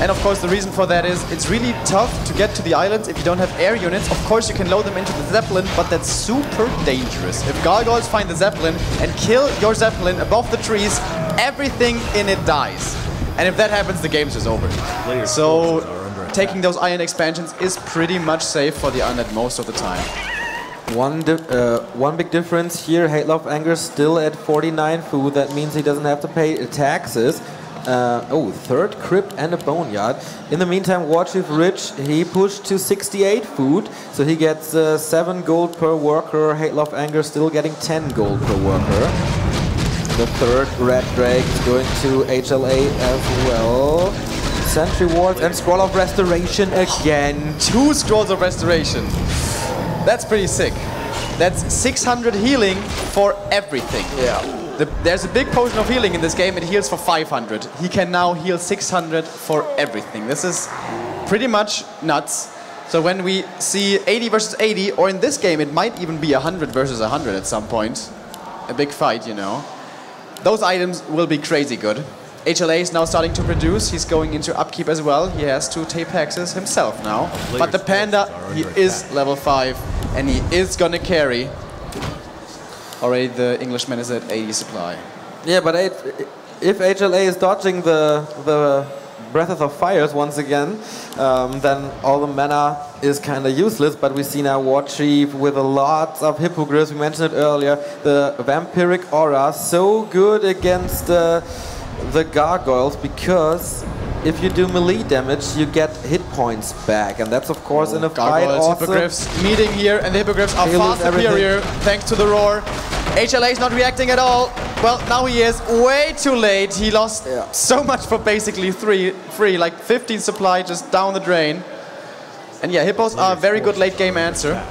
And of course the reason for that is it's really tough to get to the islands if you don't have air units. Of course you can load them into the Zeppelin, but that's super dangerous. If Gargoyles find the Zeppelin and kill your Zeppelin above the trees, everything in it dies. And if that happens, the game's just over. So taking those island expansions is pretty much safe for the Undead most of the time. One big difference here, Halo of Anger still at 49 food. That means he doesn't have to pay taxes. Third crypt and a boneyard. In the meantime, WarchiefRich, he pushed to 68 food, so he gets 7 gold per worker. Halo of Anger still getting 10 gold per worker. The third red drake is going to HLA as well. Sentry wards and Scroll of Restoration again. 2 Scrolls of Restoration. That's pretty sick. That's 600 healing for everything. Yeah. There's a big potion of healing in this game. It heals for 500. He can now heal 600 for everything. This is pretty much nuts. So when we see 80 versus 80, or in this game it might even be 100 versus 100 at some point. A big fight, you know. Those items will be crazy good. HLA is now starting to produce. He's going into upkeep as well. He has to take hexes himself now. But the Panda, he is level 5 and he is gonna carry. Already the Englishman is at 80 supply. Yeah, but if HLA is dodging the Breath of Fires once again, then all the mana is kind of useless. But we see now Warchief with a lot of hippogriffs. We mentioned it earlier. The Vampiric Aura, so good against the gargoyles, because if you do melee damage, you get hit points back, and that's of course in a fight awesome. Hippogriffs meeting here, and the hippogriffs are far superior thanks to the roar. HLA is not reacting at all. Well, now he is way too late. He lost so much for basically free, like 15 supply just down the drain. And yeah, hippos are a very good late game answer.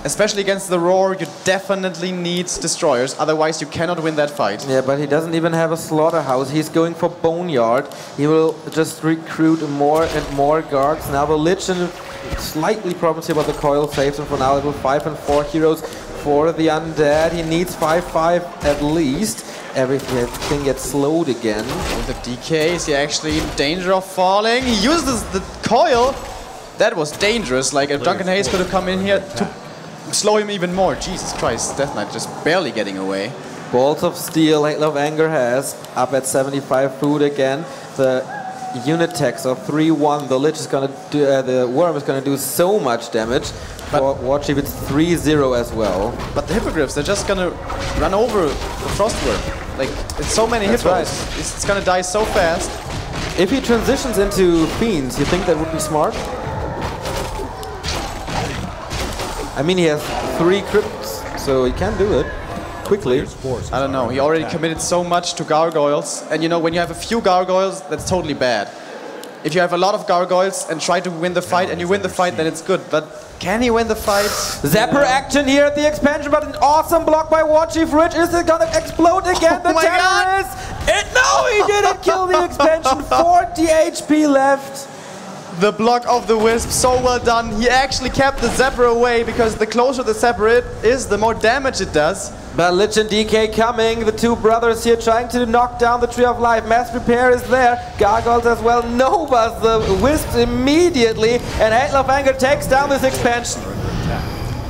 Especially against the roar, you definitely need destroyers, otherwise you cannot win that fight. Yeah, but he doesn't even have a slaughterhouse. He's going for boneyard. He will just recruit more and more guards. Now the Lich and slightly problems here, but the coil saves him for now. Level 5 and 4 heroes for the undead. He needs 5/5 at least. Everything gets slowed again. With the DK, is he actually in danger of falling? He uses the coil. That was dangerous. Like if Drunken Haze could have come in here to slow him even more. Jesus Christ, Death Knight just barely getting away. Balls of Steel, Halo of Anger has up at 75 food again. The unit tax of 3-1. The Lich is gonna do, the Worm is gonna do so much damage. For Warchief, it's 3-0 as well. But the hippogriffs, they're just gonna run over the Frostworm. Like, it's so many hippos. Right. It's gonna die so fast. If he transitions into Fiends, you think that would be smart? I mean, he has 3 crypts, so he can do it quickly. I don't know, he already committed so much to gargoyles. And you know, when you have a few gargoyles, that's totally bad. If you have a lot of gargoyles and try to win the fight, and you win the fight, then it's good. But can he win the fight? Zapper action here at the expansion, but an awesome block by WarchiefRich. Is it gonna explode again? The terrorist! No, he didn't kill the expansion. 40 HP left. The block of the Wisp, so well done. He actually kept the Zapper away, because the closer the Zapper is, the more damage it does. But Lich and DK coming, the 2 brothers here trying to knock down the Tree of Life. Mass Repair is there, Gargoyles as well. Novas the Wisps immediately, and Halo of Anger takes down this expansion.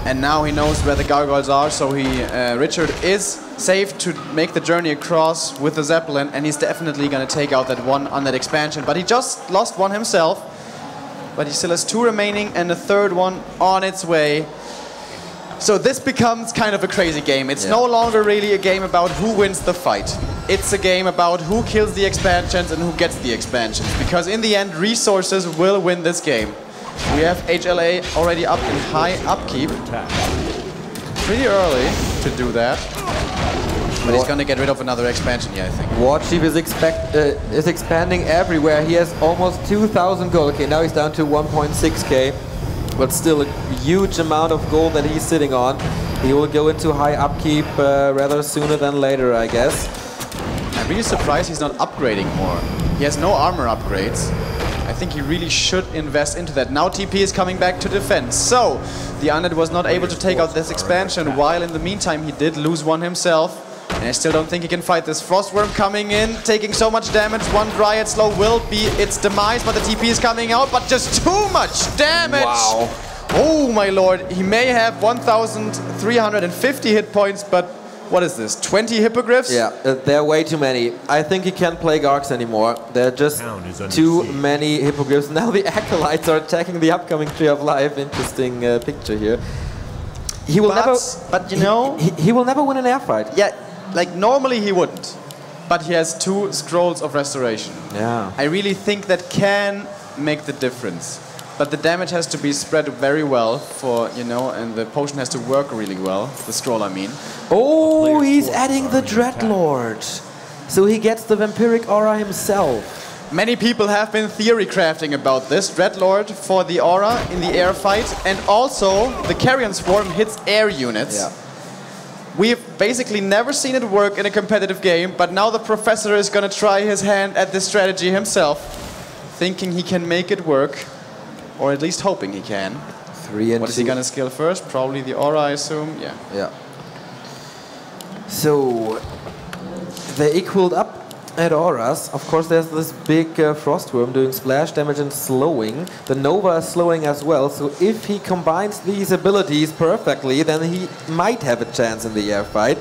And now he knows where the Gargoyles are, so Richard is safe to make the journey across with the Zeppelin, and he's definitely going to take out that one on that expansion. But he just lost one himself. But he still has 2 remaining and a third one on its way. So this becomes kind of a crazy game. It's no longer really a game about who wins the fight. It's a game about who kills the expansions and who gets the expansions. Because in the end, resources will win this game. We have HLA already up in high upkeep. Pretty early to do that. But he's going to get rid of another expansion here, I think. Warchief is expanding everywhere. He has almost 2,000 gold. Okay, now he's down to 1.6k. But still a huge amount of gold that he's sitting on. He will go into high upkeep rather sooner than later, I guess. I'm really surprised he's not upgrading more. He has no armor upgrades. I think he really should invest into that. Now TP is coming back to defense. So, the Undead was not able to take out this expansion, while in the meantime he did lose one himself. And I still don't think he can fight this Frostworm coming in, taking so much damage. One Dryad Slow will be its demise, but the TP is coming out, but just too much damage! Wow. Oh my lord, he may have 1,350 hit points, but what is this, 20 hippogriffs? Yeah, there are way too many. I think he can't play Gargs anymore. There are just too many hippogriffs. Now the Acolytes are attacking the upcoming Tree of Life. Interesting picture here. He will never. But you know, he will never win an air fight. yeah, like normally he wouldn't. But he has 2 scrolls of restoration. Yeah. I really think that can make the difference. But the damage has to be spread very well for, you know, and the potion has to work really well. The scroll, I mean. Oh, he's adding the Dreadlord. So he gets the vampiric aura himself. Many people have been theory crafting about this. Dreadlord for the aura in the air fight. And also, the Carrion Swarm hits air units. Yeah. We've basically never seen it work in a competitive game, but now the professor is going to try his hand at this strategy himself, thinking he can make it work, or at least hoping he can. 3 and 2. What is he going to skill first? Probably the aura, I assume. Yeah. Yeah. So they equaled up at auras. Of course, there's this big Frostworm doing splash damage and slowing. The Nova is slowing as well, so if he combines these abilities perfectly, then he might have a chance in the air fight.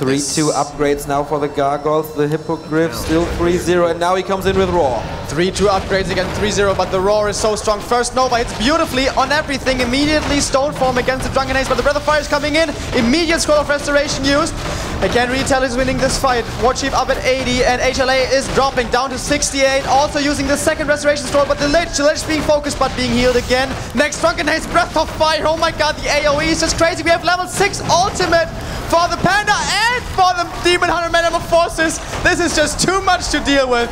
3-2 upgrades now for the Gargoyles. The Hippogriff still 3-0, and now he comes in with Roar. 3-2 upgrades against 3-0, but the Roar is so strong. First Nova hits beautifully on everything. Immediately Stone Form against the Drunken Haze, but the Breath of Fire is coming in. Immediate Scroll of Restoration used. I can't really tell who's winning this fight. Warchief up at 80, and HLA is dropping down to 68. Also using the second Restoration Scroll, but the Lich is being focused, but being healed again. Next, Drunken Haze, Breath of Fire. Oh my god, the AoE is just crazy. We have level 6 ultimate for the Panda and for the Demon Hunter Metamorphosis. This is just too much to deal with.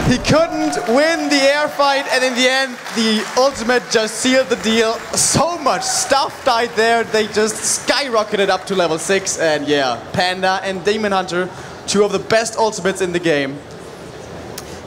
He couldn't win the air fight, and in the end, the ultimate just sealed the deal. So much stuff died there, they just skyrocketed up to level 6, and yeah, Panda and Demon Hunter, 2 of the best ultimates in the game.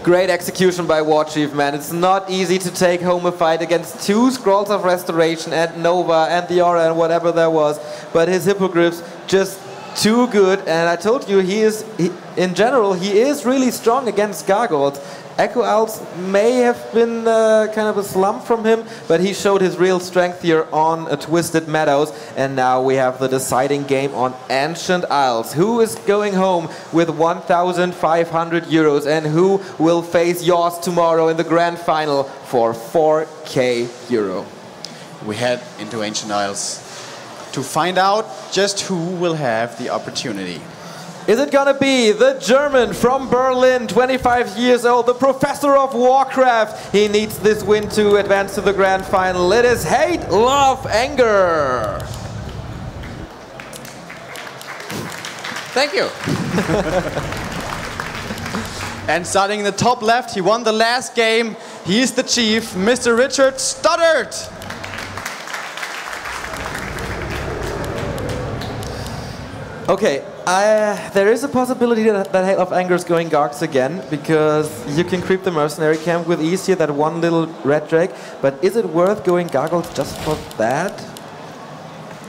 Great execution by Warchief, man. It's not easy to take home a fight against 2 Scrolls of Restoration and Nova and the Aura and whatever there was, but his Hippogriffs just too good, and I told you in general he is really strong against Gargoyles. Echo Owls may have been kind of a slump from him, but he showed his real strength here on Twisted Meadows, and now we have the deciding game on Ancient Isles. Who is going home with 1,500 euros, and who will face yours tomorrow in the grand final for 4K euro? We head into Ancient Isles to find out just who will have the opportunity. Is it gonna be the German from Berlin, 25 years old, the professor of Warcraft? He needs this win to advance to the grand final. It is Hate, Love, Anger. Thank you. And starting in the top left, he won the last game. He's the chief, Mr. Richard Stoddard. Okay, there is a possibility that Hate of Anger is going Gargs again, because you can creep the mercenary camp with ease here, that one little red drake, but is it worth going Gargoyles just for that?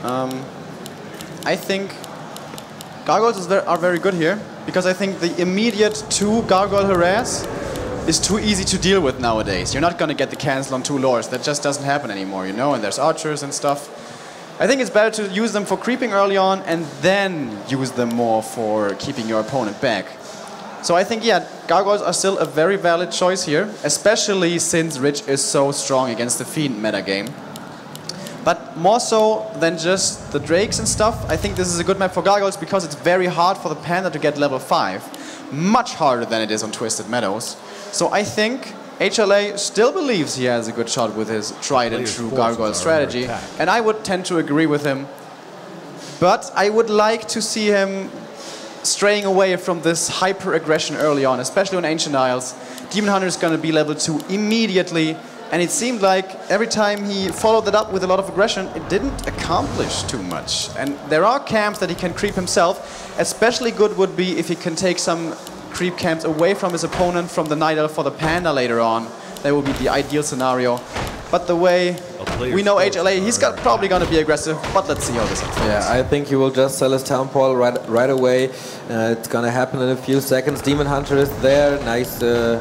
I think Gargoyles are very good here, because I think the immediate 2 Gargoyle harass is too easy to deal with nowadays. You're not going to get the cancel on 2 lords, that just doesn't happen anymore, you know, and there's archers and stuff. I think it's better to use them for creeping early on and then use them more for keeping your opponent back. So I think, yeah, Gargoyles are still a very valid choice here, especially since Rich is so strong against the Fiend metagame. But more so than just the Drakes and stuff, I think this is a good map for Gargoyles because it's very hard for the Panda to get level 5. Much harder than it is on Twisted Meadows. So I think HLA still believes he has a good shot with his tried and true Gargoyle strategy, and I would tend to agree with him. But I would like to see him straying away from this hyper-aggression early on, especially on Ancient Isles. Demon Hunter is going to be level 2 immediately, and it seemed like every time he followed it up with a lot of aggression, it didn't accomplish too much. And there are camps that he can creep himself. Especially good would be if he can take some creep camps away from his opponent from the Night Elf for the Panda later on. That would be the ideal scenario. But the way we know HLA, he's probably going to be aggressive, but let's see how this unfolds. Yeah, I think he will just sell his Town Portal right away. It's going to happen in a few seconds. Demon Hunter is there. Nice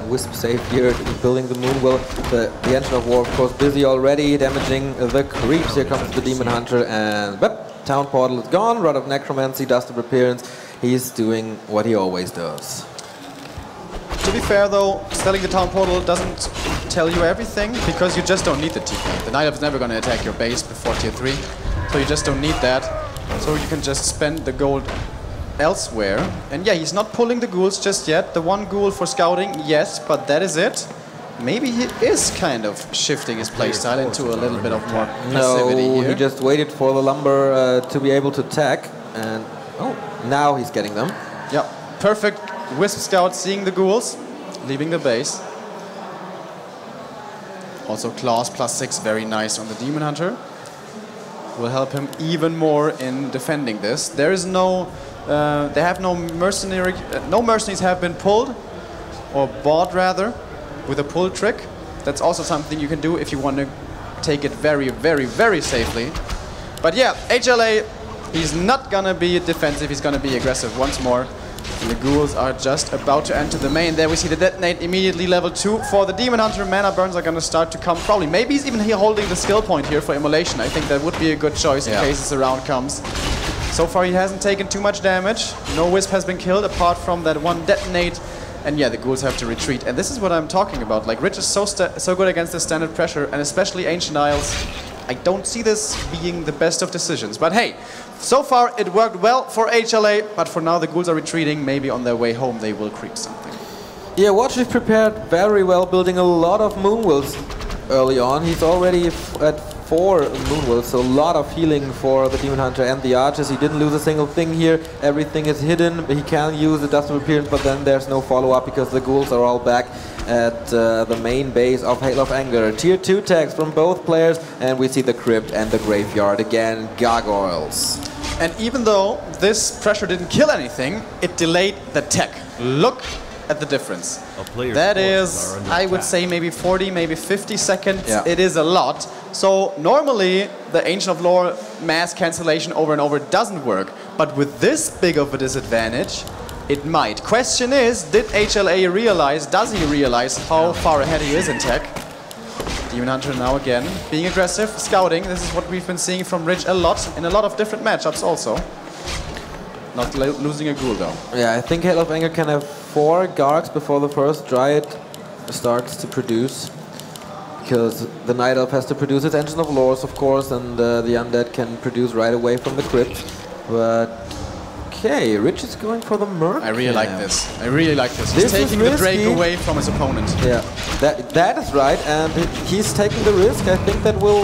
Wisp save here, building the Moonwell. The Engine of War, of course, busy already, damaging the creeps. Here comes the Demon Hunter, and Town Portal is gone. Rod of Necromancy, Dust of Appearance. He's doing what he always does. To be fair though, selling the Town Portal doesn't tell you everything, because you just don't need the TP. The Night Elf is never going to attack your base before tier 3. so you just don't need that. So you can just spend the gold elsewhere. And yeah, he's not pulling the ghouls just yet. The one ghoul for scouting, yes, but that is it. Maybe he is kind of shifting his playstyle into a little bit of more passivity here. He just waited for the lumber to be able to attack, and now he's getting them. Yeah, perfect Wisp Scout seeing the ghouls, leaving the base. Also claws +6, very nice on the Demon Hunter. Will help him even more in defending this. There is no, they have no mercenary, no mercenaries have been pulled, or bought rather, with a pull trick. That's also something you can do if you want to take it very, very, very safely. But yeah, HLA, he's not gonna be defensive, he's gonna be aggressive once more. And the ghouls are just about to enter the main. There we see the detonate immediately, level 2 for the Demon Hunter. Mana burns are gonna start to come probably. Maybe he's even here holding the skill point here for immolation. I think that would be a good choice in case this round comes. So far he hasn't taken too much damage. No Wisp has been killed apart from that one detonate. And yeah, the ghouls have to retreat. And this is what I'm talking about. Like, Rich is so good against the standard pressure, and especially Ancient Isles. I don't see this being the best of decisions. But hey, so far it worked well for HLA, but for now the ghouls are retreating. Maybe on their way home they will creep something. Yeah, Warchief prepared very well, building a lot of Moonwills early on. He's already at 4 Moonwills, so a lot of healing for the Demon Hunter and the Archers. He didn't lose a single thing here. Everything is hidden. He can use the Dust of Appearance, but then there's no follow-up because the ghouls are all back at the main base of Hail of Anger. Tier 2 tags from both players, and we see the Crypt and the Graveyard again. Gargoyles. And even though this pressure didn't kill anything, it delayed the tech. Look at the difference. That is, I would say, maybe 40, maybe 50 seconds. Yeah. It is a lot. So normally the Ancient of Lore mass cancellation over and over doesn't work. But with this big of a disadvantage, it might. Question is, did HLA realize, does he realize how far ahead he is in tech? Demon Hunter now again being aggressive, scouting. This is what we've been seeing from Rich a lot, in a lot of different matchups also. Not losing a ghoul though. Yeah, I think Hail of Anger can have 4 Gargs before the first Dryad starts to produce. Because the Night Elf has to produce its Engine of Lores, of course, and the Undead can produce right away from the Crypt. But okay, Rich is going for the Merc. I really like this. I really like this. He's taking the Drake away from his opponent. Yeah, that is right, and he's taking the risk. I think that will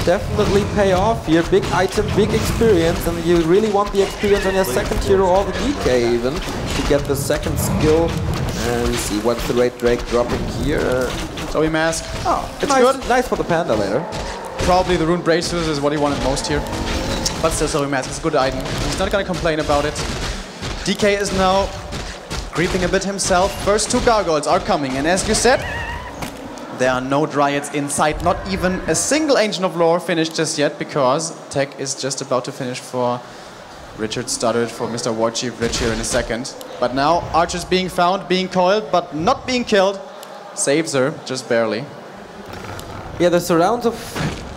definitely pay off here. Big item, big experience, and you really want the experience on your second hero or the DK even to get the second skill. And we see what's the Red Drake dropping here. Zoe Mask. Oh, it's nice, good. Nice for the Panda later. Probably the Rune Bracelets is what he wanted most here. But still, Zoe Mask is a good item. He's not going to complain about it. DK is now creeping a bit himself. First 2 Gargoyles are coming, and as you said, there are no Dryads inside. Not even a single Ancient of Lore finished just yet, because tech is just about to finish for Richard Studdard, for Mr. WarchiefRich here in a second. But now Archer's being found, being coiled, but not being killed. Saves her, just barely. Yeah, the surrounds of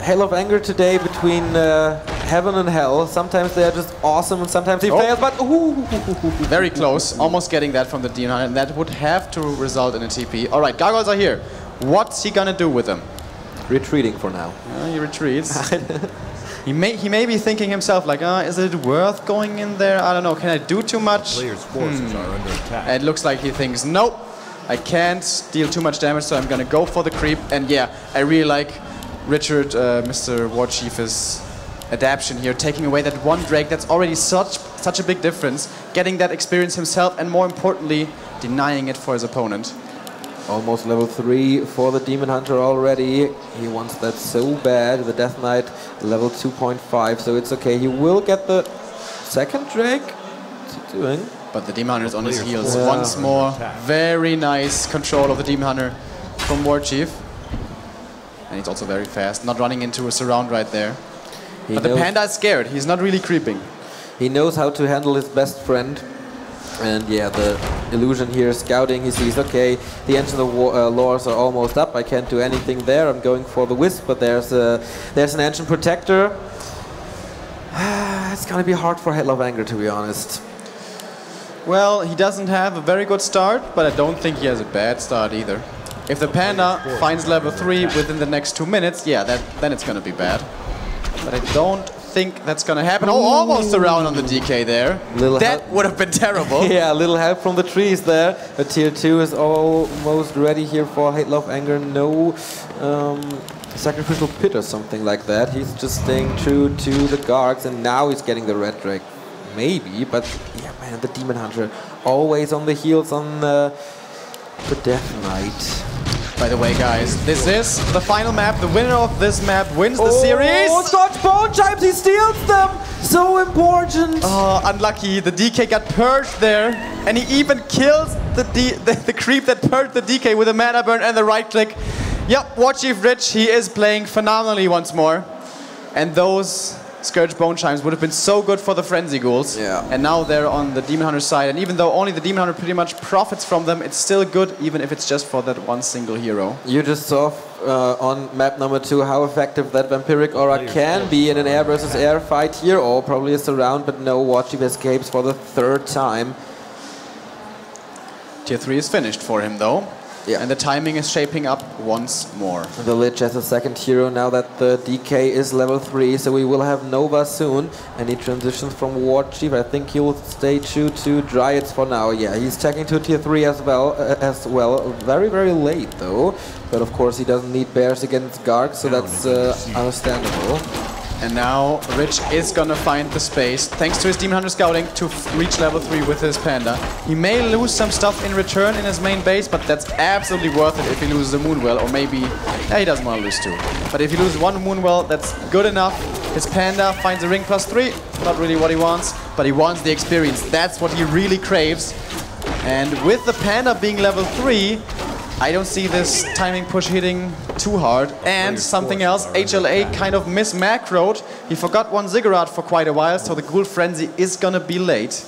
Hail of Anger today between heaven and hell. Sometimes they are just awesome and sometimes he fails, but very close. Almost getting that from the Demon Hunter, and that would have to result in a TP. Alright, Gargoyles are here. What's he gonna do with them? Retreating for now. He retreats. He may be thinking himself like, is it worth going in there? I don't know, can I do too much? Players' forces are under attack. It looks like he thinks, nope, I can't deal too much damage, so I'm gonna go for the creep. And yeah, I really like Richard, Mr. Warchief's adaptation here, taking away that one Drake. That's already such a big difference. Getting that experience himself, and more importantly, denying it for his opponent. Almost level 3 for the Demon Hunter already. He wants that so bad. The Death Knight level 2.5, so it's okay. He will get the second Drake. What's he doing? But the Demon Hunter is on his heels once more. Very nice control of the Demon Hunter from Warchief. And he's also very fast, not running into a surround right there. But the Panda is scared. He's not really creeping. He knows how to handle his best friend. And yeah, the illusion here, scouting, he sees, okay, the Engine of Lores are almost up, I can't do anything there, I'm going for the Wisp, but there's an Engine Protector. It's gonna be hard for Hail of Anger, to be honest. Well, he doesn't have a very good start, but I don't think he has a bad start either. If the Panda finds level 3 within the next 2 minutes, yeah, then it's gonna be bad. But I don't think that's gonna happen. Oh, almost around on the DK there. That would have been terrible. Yeah, a little help from the trees there. A tier 2 is almost ready here for Hate Love Anger. No sacrificial pit or something like that. He's just staying true to the Gargs, and now he's getting the Red Drake. Maybe, but yeah, man, the Demon Hunter always on the heels on the Death Knight. By the way, guys, this is the final map. The winner of this map wins the series. Oh, Dodge Bone Chimes, he steals them! So important! Oh, unlucky. The DK got purged there, and he even kills the creep that purged the DK with a mana burn and the right click. Yep, WarchiefRich, he is playing phenomenally once more. And those Scourge Bone Chimes would have been so good for the Frenzy Ghouls. Yeah. And now they're on the Demon Hunter side. And even though only the Demon Hunter pretty much profits from them, it's still good, even if it's just for that one single hero. You just saw on map number 2 how effective that Vampiric Aura can be in an air versus air fight here. Or probably a surround, but no, Warchief escapes for the 3rd time. Tier 3 is finished for him though. Yeah. And the timing is shaping up once more. The Lich has a 2nd hero now that the DK is level 3, so we will have Nova soon. And he transitions from Warchief. I think he will stay true to Dryads for now. Yeah, he's checking to tier 3 as well. Very, very late though. But of course he doesn't need bears against Garg, so that's understandable. And now Rich is gonna find the space, thanks to his Demon Hunter scouting, to reach level 3 with his Panda. He may lose some stuff in return in his main base, but that's absolutely worth it if he loses a Moonwell, or maybe... he doesn't want to lose 2. But if he loses 1 Moonwell, that's good enough. His Panda finds a ring +3, not really what he wants, but he wants the experience. That's what he really craves. And with the Panda being level 3, I don't see this timing push hitting too hard. And something else, HLA kind of mis-macroed. He forgot 1 Ziggurat for quite a while, so the Ghoul Frenzy is gonna be late.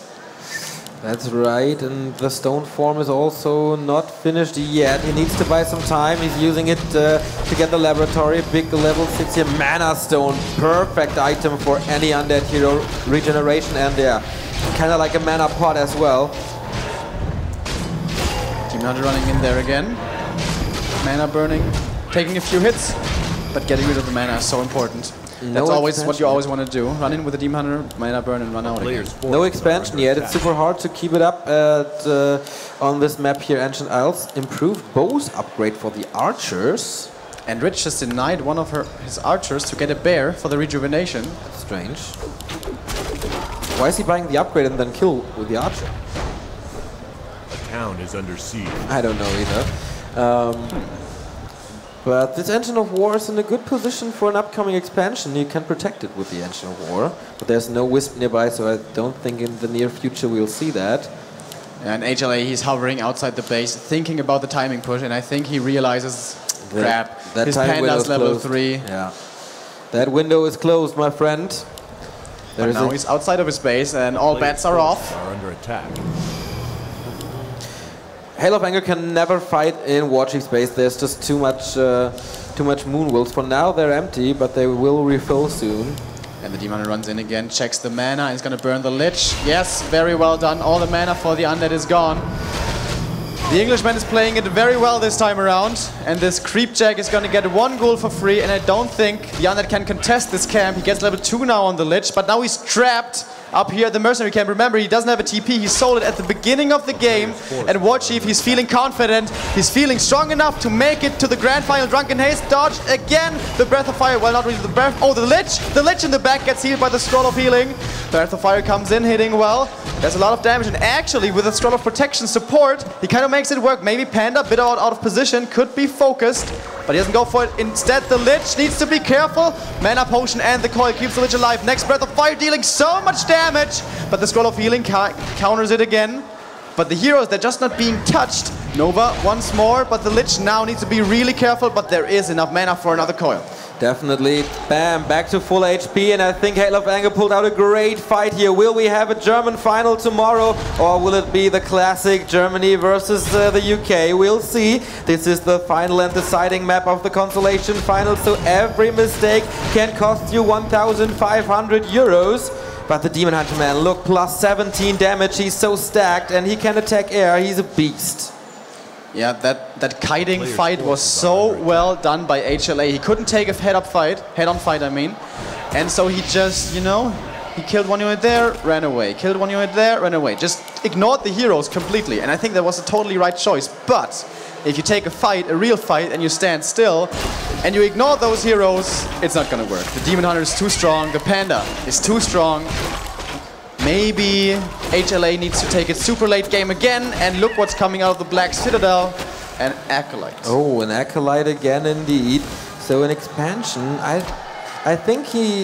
That's right, and the stone form is also not finished yet. He needs to buy some time. He's using it to get the laboratory. Big level 6 here, Mana Stone. Perfect item for any undead hero. Regeneration, and yeah, kind of like a mana pot as well. Demon Hunter running in there again. Mana burning, taking a few hits, but getting rid of the mana is so important. That's always what you always want to do. Run in with the Demon Hunter, mana burn, and run out again. No expansion yet. It's super hard to keep it up on this map here. Ancient Isles. Improved bows upgrade for the archers. And Rich just denied one of his archers to get a bear for the rejuvenation. Strange. Why is he buying the upgrade and then kill with the archer? Town is under siege. I don't know either. But this Engine of War is in a good position for an upcoming expansion. You can protect it with the Engine of War. But there's no Wisp nearby, so I don't think in the near future we'll see that. And HLA, he's hovering outside the base, thinking about the timing push, and I think he realizes, crap, his Panda's level 3. Yeah. That window is closed, my friend. But now he's outside of his base, and all bets are off. Are under attack. Hail of Anger can never fight in Warchief space. There's just too much Moonwills. For now they're empty, but they will refill soon. And the Demon runs in again, checks the mana, and is going to burn the Lich. Yes, very well done. All the mana for the Undead is gone. The Englishman is playing it very well this time around. And this Creep Jack is going to get 1 ghoul for free. And I don't think the Undead can contest this camp. He gets level 2 now on the Lich, but now he's trapped up here at the Mercenary Camp. Remember, he doesn't have a TP. He sold it at the beginning of the game. And Warchief, he's feeling confident. He's feeling strong enough to make it to the Grand Final. Drunken Haste, dodge again. The Breath of Fire, well, not really the Breath. Oh, the Lich! The Lich in the back gets healed by the Scroll of Healing. Breath of Fire comes in, hitting well. There's a lot of damage. And actually, with the Scroll of Protection support, he kind of makes it work. Maybe Panda, a bit out of position, could be focused. But he doesn't go for it. Instead, the Lich needs to be careful. Mana Potion and the Coil keeps the Lich alive. Next Breath of Fire dealing so much damage. But the Scroll of Healing counters it again. But the heroes, they're just not being touched. Nova once more, but the Lich now needs to be really careful. But there is enough mana for another Coil. Definitely. Bam, back to full HP, and I think Hail of Anger pulled out a great fight here. Will we have a German final tomorrow, or will it be the classic Germany versus the UK? We'll see. This is the final and deciding map of the Consolation Final, so every mistake can cost you 1,500 euros. But the Demon Hunter man, look, plus 17 damage. He's so stacked, and he can attack air. He's a beast. Yeah, that kiting fight was so well done by HLA. He couldn't take a head-on fight, I mean. And so he just, you know, he killed one unit there, ran away. Killed one unit there, ran away. Just ignored the heroes completely. And I think that was a totally right choice. But if you take a fight, a real fight, and you stand still, and you ignore those heroes, it's not gonna work. The Demon Hunter is too strong, the Panda is too strong. Maybe HLA needs to take its super late game again, and look what's coming out of the Black Citadel, an Acolyte. Oh, an Acolyte again indeed. So an expansion, I think he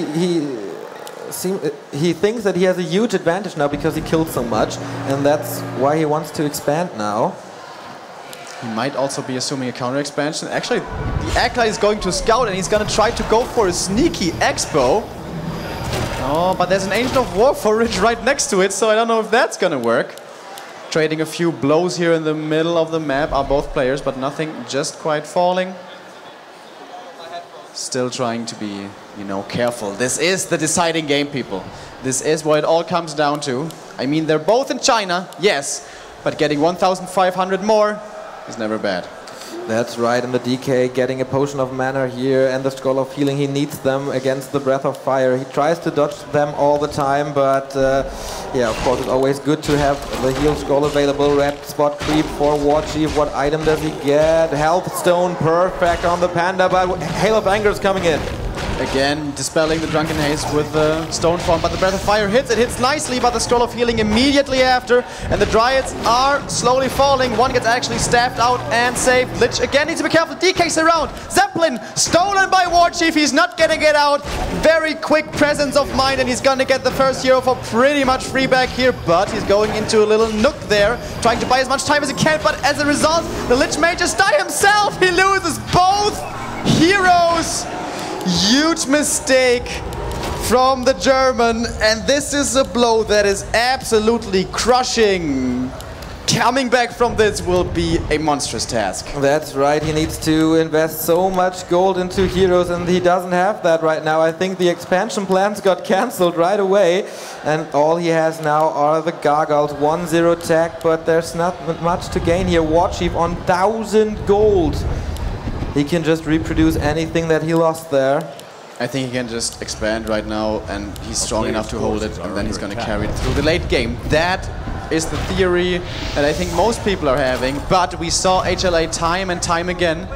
thinks that he has a huge advantage now because he killed so much, and that's why he wants to expand now. He might also be assuming a counter expansion. Actually, the Acolyte is going to scout and he's going to try to go for a sneaky Expo. Oh, but there's an Angel of War for Rich right next to it, so I don't know if that's going to work. Trading a few blows here in the middle of the map are both players, but nothing just quite falling. Still trying to be, you know, careful. This is the deciding game, people. This is what it all comes down to. I mean, they're both in China, yes, but getting 1,500 more is never bad. That's right, and the DK getting a Potion of Mana here and the Scroll of Healing. He needs them against the Breath of Fire. He tries to dodge them all the time, but yeah, of course it's always good to have the Heal Scroll available. Red spot creep for Warchief. What item does he get? Hearthstone, perfect on the Panda, but Hail of Anger is coming in. Again, dispelling the Drunken Haze with the Stone Form, but the Breath of Fire hits. It hits nicely, but the Scroll of Healing immediately after. And the Dryads are slowly falling. One gets actually staffed out and saved. Lich again needs to be careful. DK's around. Zeppelin stolen by Warchief. He's not getting it out. Very quick presence of mind, and he's gonna get the first hero for pretty much free back here. But he's going into a little nook there, trying to buy as much time as he can. But as a result, the Lich may just die himself. He loses both heroes. Huge mistake from the German, and this is a blow that is absolutely crushing. Coming back from this will be a monstrous task. That's right, he needs to invest so much gold into heroes, and he doesn't have that right now. I think the expansion plans got cancelled right away, and all he has now are the Gargoyles. 1-0 tech, but there's not much to gain here. Warchief on 1,000 gold. He can just reproduce anything that he lost there. I think he can just expand right now, and he's strong enough to hold it, and then he's going to carry it through the late game. That is the theory that I think most people are having, but we saw HLA time and time again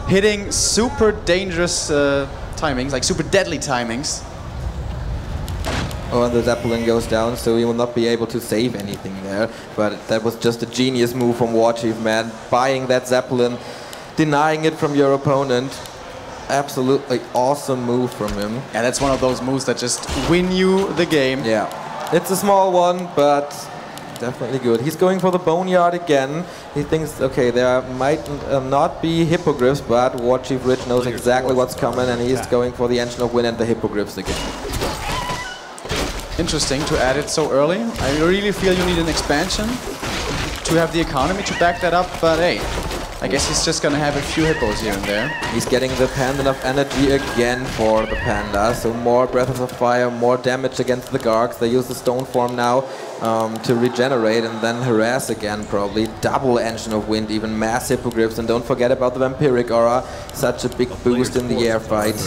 hitting super dangerous timings, like super deadly timings. Oh, and the Zeppelin goes down, so he will not be able to save anything there. But that was just a genius move from Warchief, man. Buying that Zeppelin, denying it from your opponent. Absolutely awesome move from him. Yeah, that's one of those moves that just win you the game. Yeah, it's a small one, but definitely good. He's going for the Boneyard again. He thinks, okay, there might not be Hippogriffs, but WarchiefRich knows exactly what's coming, and he's going for the Engine of Wind and the Hippogriffs again. Interesting to add it so early. I really feel you need an expansion to have the economy to back that up, but hey, I guess he's just gonna have a few hippos here and there. He's getting the Pendant of Energy again for the Panda, so more Breath of Fire, more damage against the Gargs. They use the Stone Form now to regenerate and then harass again, probably. Double Engine of Wind, even mass Hippogriffs, and don't forget about the Vampiric Aura, such a big boost in the air fight.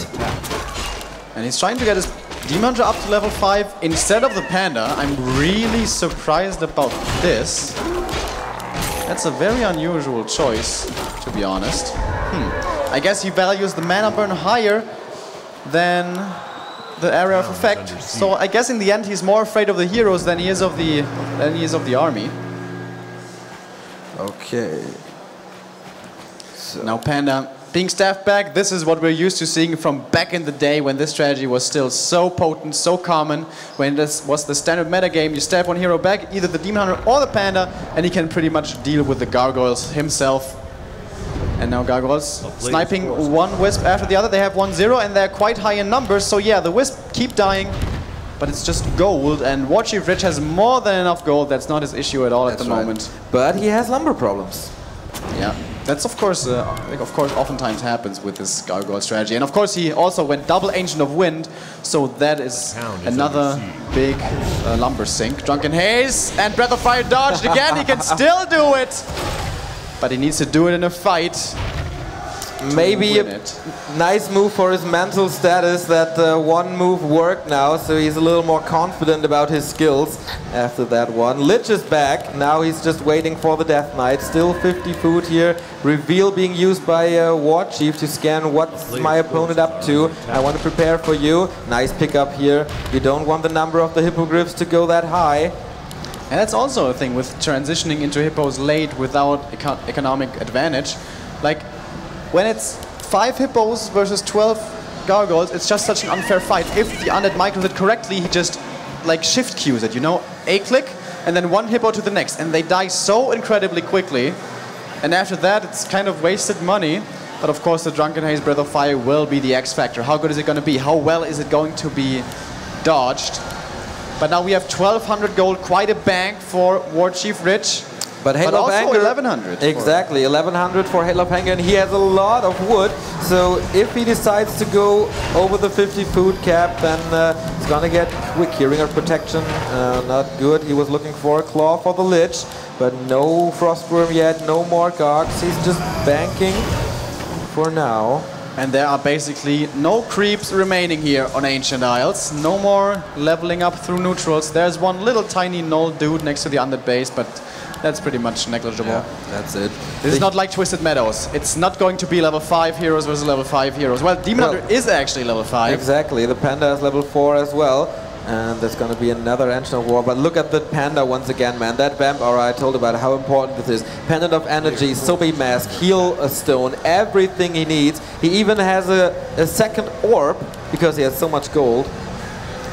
And he's trying to get his Demon Hunter up to level 5 instead of the Panda. I'm really surprised about this. That's a very unusual choice, to be honest. I guess he values the mana burn higher than the area of effect. So I guess in the end he's more afraid of the heroes than he is of the army. Okay. So now Panda being staffed back. This is what we're used to seeing from back in the day when this strategy was still so potent, so common. When this was the standard meta game, you stab one hero back, either the Demon Hunter or the Panda, and he can pretty much deal with the Gargoyles himself. And now Gargoyles sniping one Wisp after the other. They have 1-0 and they're quite high in numbers, so yeah, the Wisp keep dying, but it's just gold, and WarchiefRich has more than enough gold. That's not his issue at all at the moment. But he has lumber problems. Yeah. That's of course oftentimes happens with this Gargoyle strategy. And of course he also went double Ancient of Wind, so that is another big lumber sink. Drunken Haze and Breath of Fire dodged again. He can still do it, but he needs to do it in a fight. maybe a nice move for his mental status that one move worked now, so he's a little more confident about his skills after that one. Lich is back, now he's just waiting for the Death Knight. Still 50 food here. Reveal being used by Warchief to scan what's my opponent up to. I want to prepare for you. Nice pickup here. You don't want the number of the hippogriffs to go that high. And that's also a thing with transitioning into hippos late without economic advantage. Like, when it's 5 hippos versus 12 gargoyles, it's just such an unfair fight. If the undead micros it correctly, he just like shift cues it, you know? A click, and then 1 hippo to the next. And they die so incredibly quickly. And after that, it's kind of wasted money. But of course, the Drunken Haze Breath of Fire will be the X factor. How good is it going to be? How well is it going to be dodged? But now we have 1,200 gold, quite a bank for WarchiefRich. But also Anger, 1,100. Exactly, 1,100 for Hail of Anger, and he has a lot of wood. So if he decides to go over the 50 food cap, then he's gonna get quick healing or protection. Not good. He was looking for a claw for the Lich, but no Frostworm yet, no more Gargs. He's just banking for now. And there are basically no creeps remaining here on Ancient Isles. No more leveling up through neutrals. There's one little tiny null dude next to the undead base, but that's pretty much negligible. Yeah, that's it. This is not like Twisted Meadows. It's not going to be level 5 heroes versus level 5 heroes. Well, Demon Hunter is actually level 5. Exactly. The Panda is level 4 as well. And there's going to be another Ancient War. But look at the Panda once again, man. That Vamp Aura I told about how important this is. Pendant of Energy, Soapy Mask, Heal a Stone, everything he needs. He even has a second orb because he has so much gold.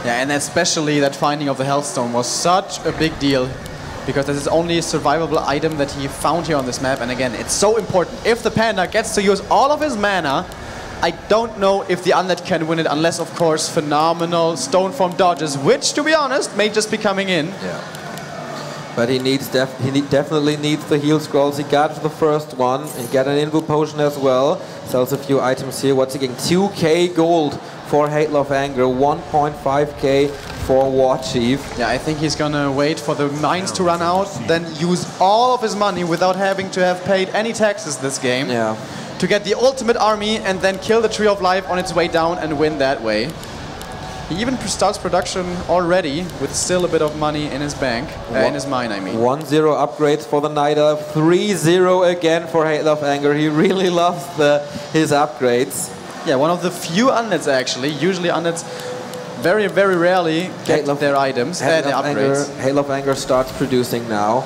Yeah, and especially that finding of the Hearthstone was such a big deal. Because this is only a survivable item that he found here on this map. And again, it's so important. If the Panda gets to use all of his mana, I don't know if the undead can win it unless, of course, phenomenal stone form dodges, which, to be honest, may just be coming in. Yeah. But he needs definitely needs the heal scrolls. He got the first one. He got an Invu potion as well. Sells a few items here. What's he getting? 2k gold for Hail of Anger, 1.5k for Warchief. Yeah, I think he's gonna wait for the mines to run out, then use all of his money without having to have paid any taxes this game. Yeah. To get the ultimate army and then kill the Tree of Life on its way down and win that way. He even starts production already with still a bit of money in his bank, in his mine, I mean. 1-0 upgrades for the Night Elf, 3-0 again for Hail of Anger. He really loves his upgrades. Yeah, one of the few undeads actually. Usually undeads very, very rarely get their items and their upgrades. Hail of Anger starts producing now.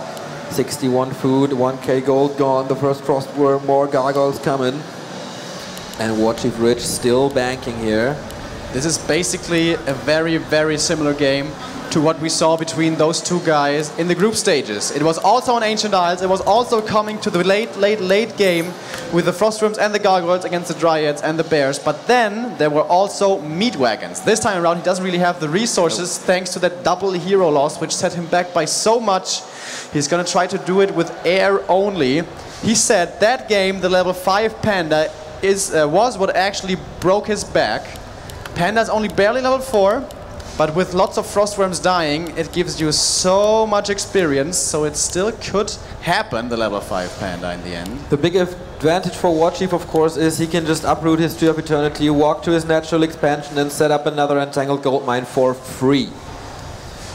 61 food, 1k gold gone, the first Frostworm, more gargoyles coming. And WarchiefRich still banking here. This is basically a very, very similar game to what we saw between those two guys in the group stages. It was also on Ancient Isles, it was also coming to the late game with the Frostworms and the Gargoyles against the Dryads and the Bears, but then there were also Meat Wagons. This time around he doesn't really have the resources thanks to that double hero loss which set him back by so much. He's gonna try to do it with air only. He said that game, the level 5 Panda, was what actually broke his back. Panda's only barely level 4, but with lots of Frostworms dying, it gives you so much experience, so it still could happen, the level 5 Panda in the end. The big advantage for Warchief, of course, is he can just uproot his Tree of Eternity, walk to his natural expansion and set up another Entangled Gold Mine for free.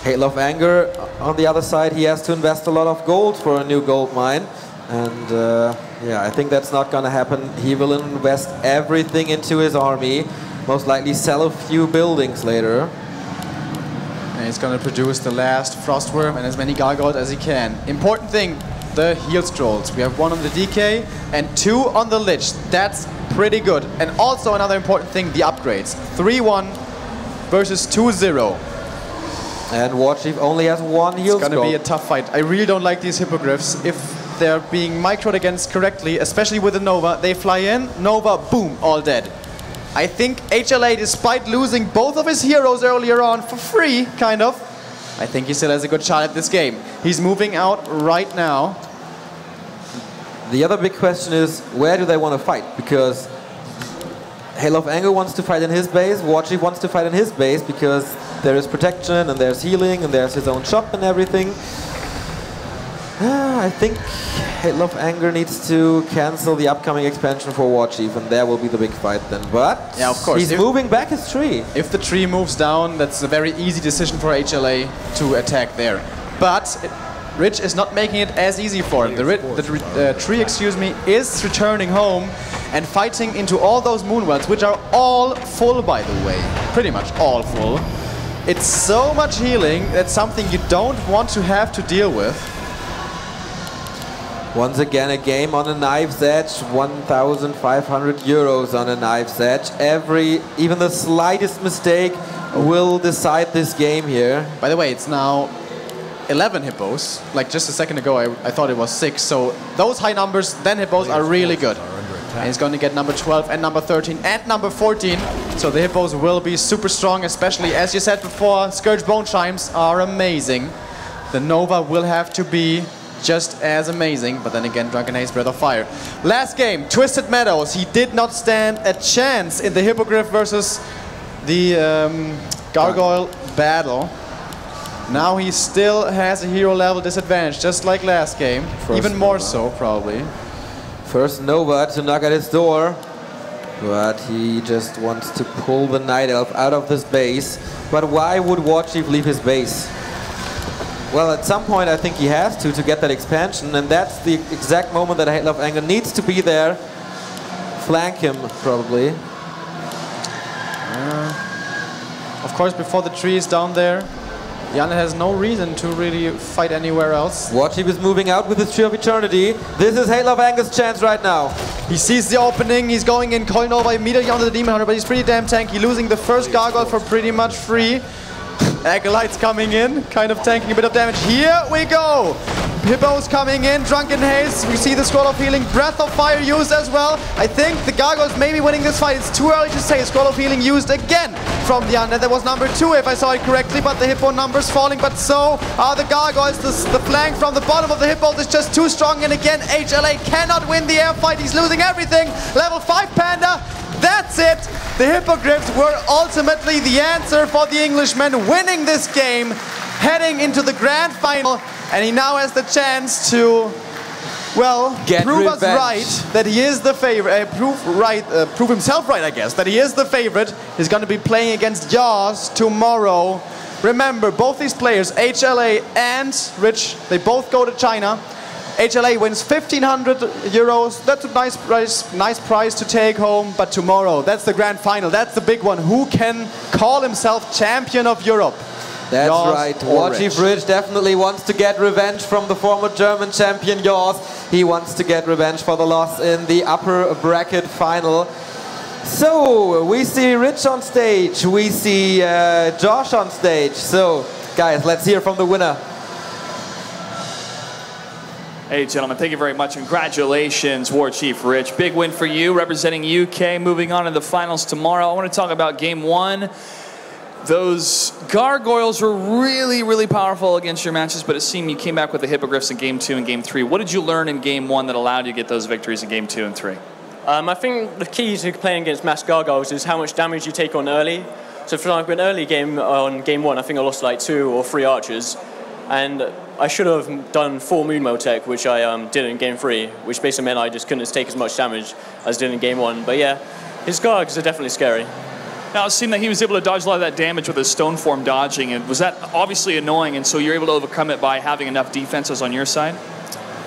Hail of Anger, on the other side, he has to invest a lot of gold for a new gold mine. And yeah, I think that's not going to happen. He will invest everything into his army, most likely sell a few buildings later. And he's going to produce the last Frostworm and as many Gargoyles as he can. Important thing, the heal scrolls. We have 1 on the DK and 2 on the Lich. That's pretty good. And also another important thing, the upgrades. 3-1 versus 2-0. And Warchief only has 1 heal scroll. It's going to be a tough fight. I really don't like these hippogriffs. If they're being microed against correctly, especially with the Nova, they fly in, Nova, boom, all dead. I think HLA, despite losing both of his heroes earlier on for free, kind of, I think he still has a good shot at this game. He's moving out right now. The other big question is, where do they want to fight? Because Hail of Anger wants to fight in his base, Warchief wants to fight in his base, because there is protection, and there's healing, and there's his own shop and everything. I think Hail of Anger needs to cancel the upcoming expansion for Warchief, and there will be the big fight then. But yeah, of course, he's moving back his tree. If the tree moves down, that's a very easy decision for HLA to attack there. But Rich is not making it as easy for him. The tree, excuse me, is returning home and fighting into all those moonwells, which are all full, by the way. Pretty much all full. It's so much healing, that's something you don't want to have to deal with. Once again, a game on a knife's edge, 1,500 euros on a knife's edge. Even the slightest mistake will decide this game here. By the way, it's now 11 hippos. Like just a second ago, I thought it was 6. So those high numbers, then hippos are really good. And he's going to get number 12 and number 13 and number 14. So the hippos will be super strong, especially as you said before, Scourge Bone Chimes are amazing. The Nova will have to be just as amazing, but then again, Drunken Haze, Breath of Fire. Last game, Twisted Meadows. He did not stand a chance in the Hippogriff versus the Gargoyle battle. Now he still has a hero level disadvantage, just like last game. Even more so, probably. First Nova to knock at his door, but he just wants to pull the Night Elf out of this base. But why would Warchief leave his base? Well, at some point I think he has to get that expansion, and that's the exact moment that Hail of Anger needs to be there. Flank him, probably. Of course, before the tree is down there, Jan has no reason to really fight anywhere else. Warchief is moving out with his Tree of Eternity. This is Hail of Anger's chance right now. He sees the opening, he's going in Coil Nova immediately onto the Demon Hunter, but he's pretty damn tanky, losing the first Gargoyle for pretty much free. Acolytes coming in, kind of tanking a bit of damage. Here we go! Hippos coming in, Drunken Haze. We see the Scroll of Healing, Breath of Fire used as well. I think the Gargoyles may be winning this fight. It's too early to say. Scroll of Healing used again from the Undead. That was number 2 if I saw it correctly, but the Hippo numbers falling, but so are the Gargoyles. The flank from the bottom of the Hippos is just too strong, and again, HLA cannot win the air fight. He's losing everything. Level 5 Panda. That's it! The Hippogriffs were ultimately the answer for the Englishmen, winning this game, heading into the grand final, and he now has the chance to, well, prove us right that he is the favorite, prove himself right, I guess, that he is the favorite. He's going to be playing against Jaws tomorrow. Remember, both these players, HLA and Rich, they both go to China. HLA wins 1,500 euros. That's a nice prize to take home. But tomorrow, that's the grand final. That's the big one. Who can call himself champion of Europe? That's right. WarchiefRich definitely wants to get revenge from the former German champion Jaws. He wants to get revenge for the loss in the upper bracket final. So we see Rich on stage. We see Josh on stage. So guys, let's hear from the winner. Hey, gentlemen, thank you very much. Congratulations, WarchiefRich. Big win for you, representing UK, moving on to the finals tomorrow. I want to talk about Game 1. Those Gargoyles were really, really powerful against your matches, but it seemed you came back with the Hippogriffs in Game 2 and Game 3. What did you learn in Game 1 that allowed you to get those victories in Game 2 and 3? I think the key to playing against mass Gargoyles is how much damage you take on early. So for example, an early game on Game 1, I think I lost like 2 or 3 archers. And I should have done 4 Moonmail tech, which I did in Game 3, which basically meant I just couldn't take as much damage as I did in Game 1. But yeah, his Gargs are definitely scary. Now, it seemed that he was able to dodge a lot of that damage with his stone form dodging, and was that obviously annoying, and so you're able to overcome it by having enough defenses on your side?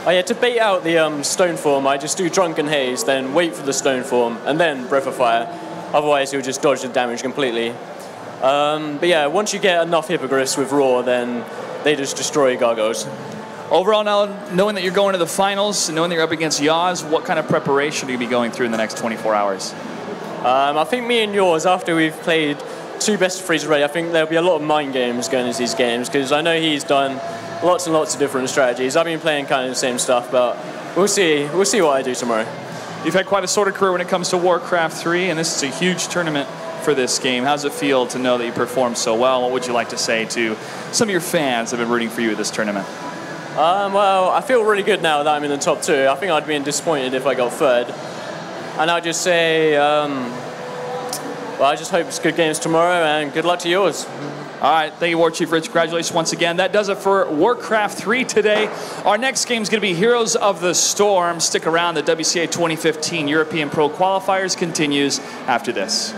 Oh yeah, to bait out the stone form, I just do Drunken Haze, then wait for the stone form, and then Breath of Fire. Otherwise, he'll just dodge the damage completely. But yeah, once you get enough Hippogriffs with Roar, then they just destroy Gargoyles. Overall, now knowing that you're going to the finals, and knowing that you're up against Yaz, what kind of preparation are you be going through in the next 24 hours? I think me and yours, after we've played 2 best of 3s already, I think there'll be a lot of mind games going into these games, because I know he's done lots and lots of different strategies. I've been playing kind of the same stuff, but we'll see what I do tomorrow. You've had quite a sort of career when it comes to WarCraft 3, and this is a huge tournament for this game. How does it feel to know that you performed so well? What would you like to say to some of your fans that have been rooting for you at this tournament? Well, I feel really good now that I'm in the top 2. I think I'd been disappointed if I got 3rd. And I'll just say, well, I just hope it's good games tomorrow, and good luck to yours. All right, thank you, WarchiefRich. Congratulations once again. That does it for WarCraft 3 today. Our next game is going to be Heroes of the Storm. Stick around. The WCA 2015 European Pro Qualifiers continues after this.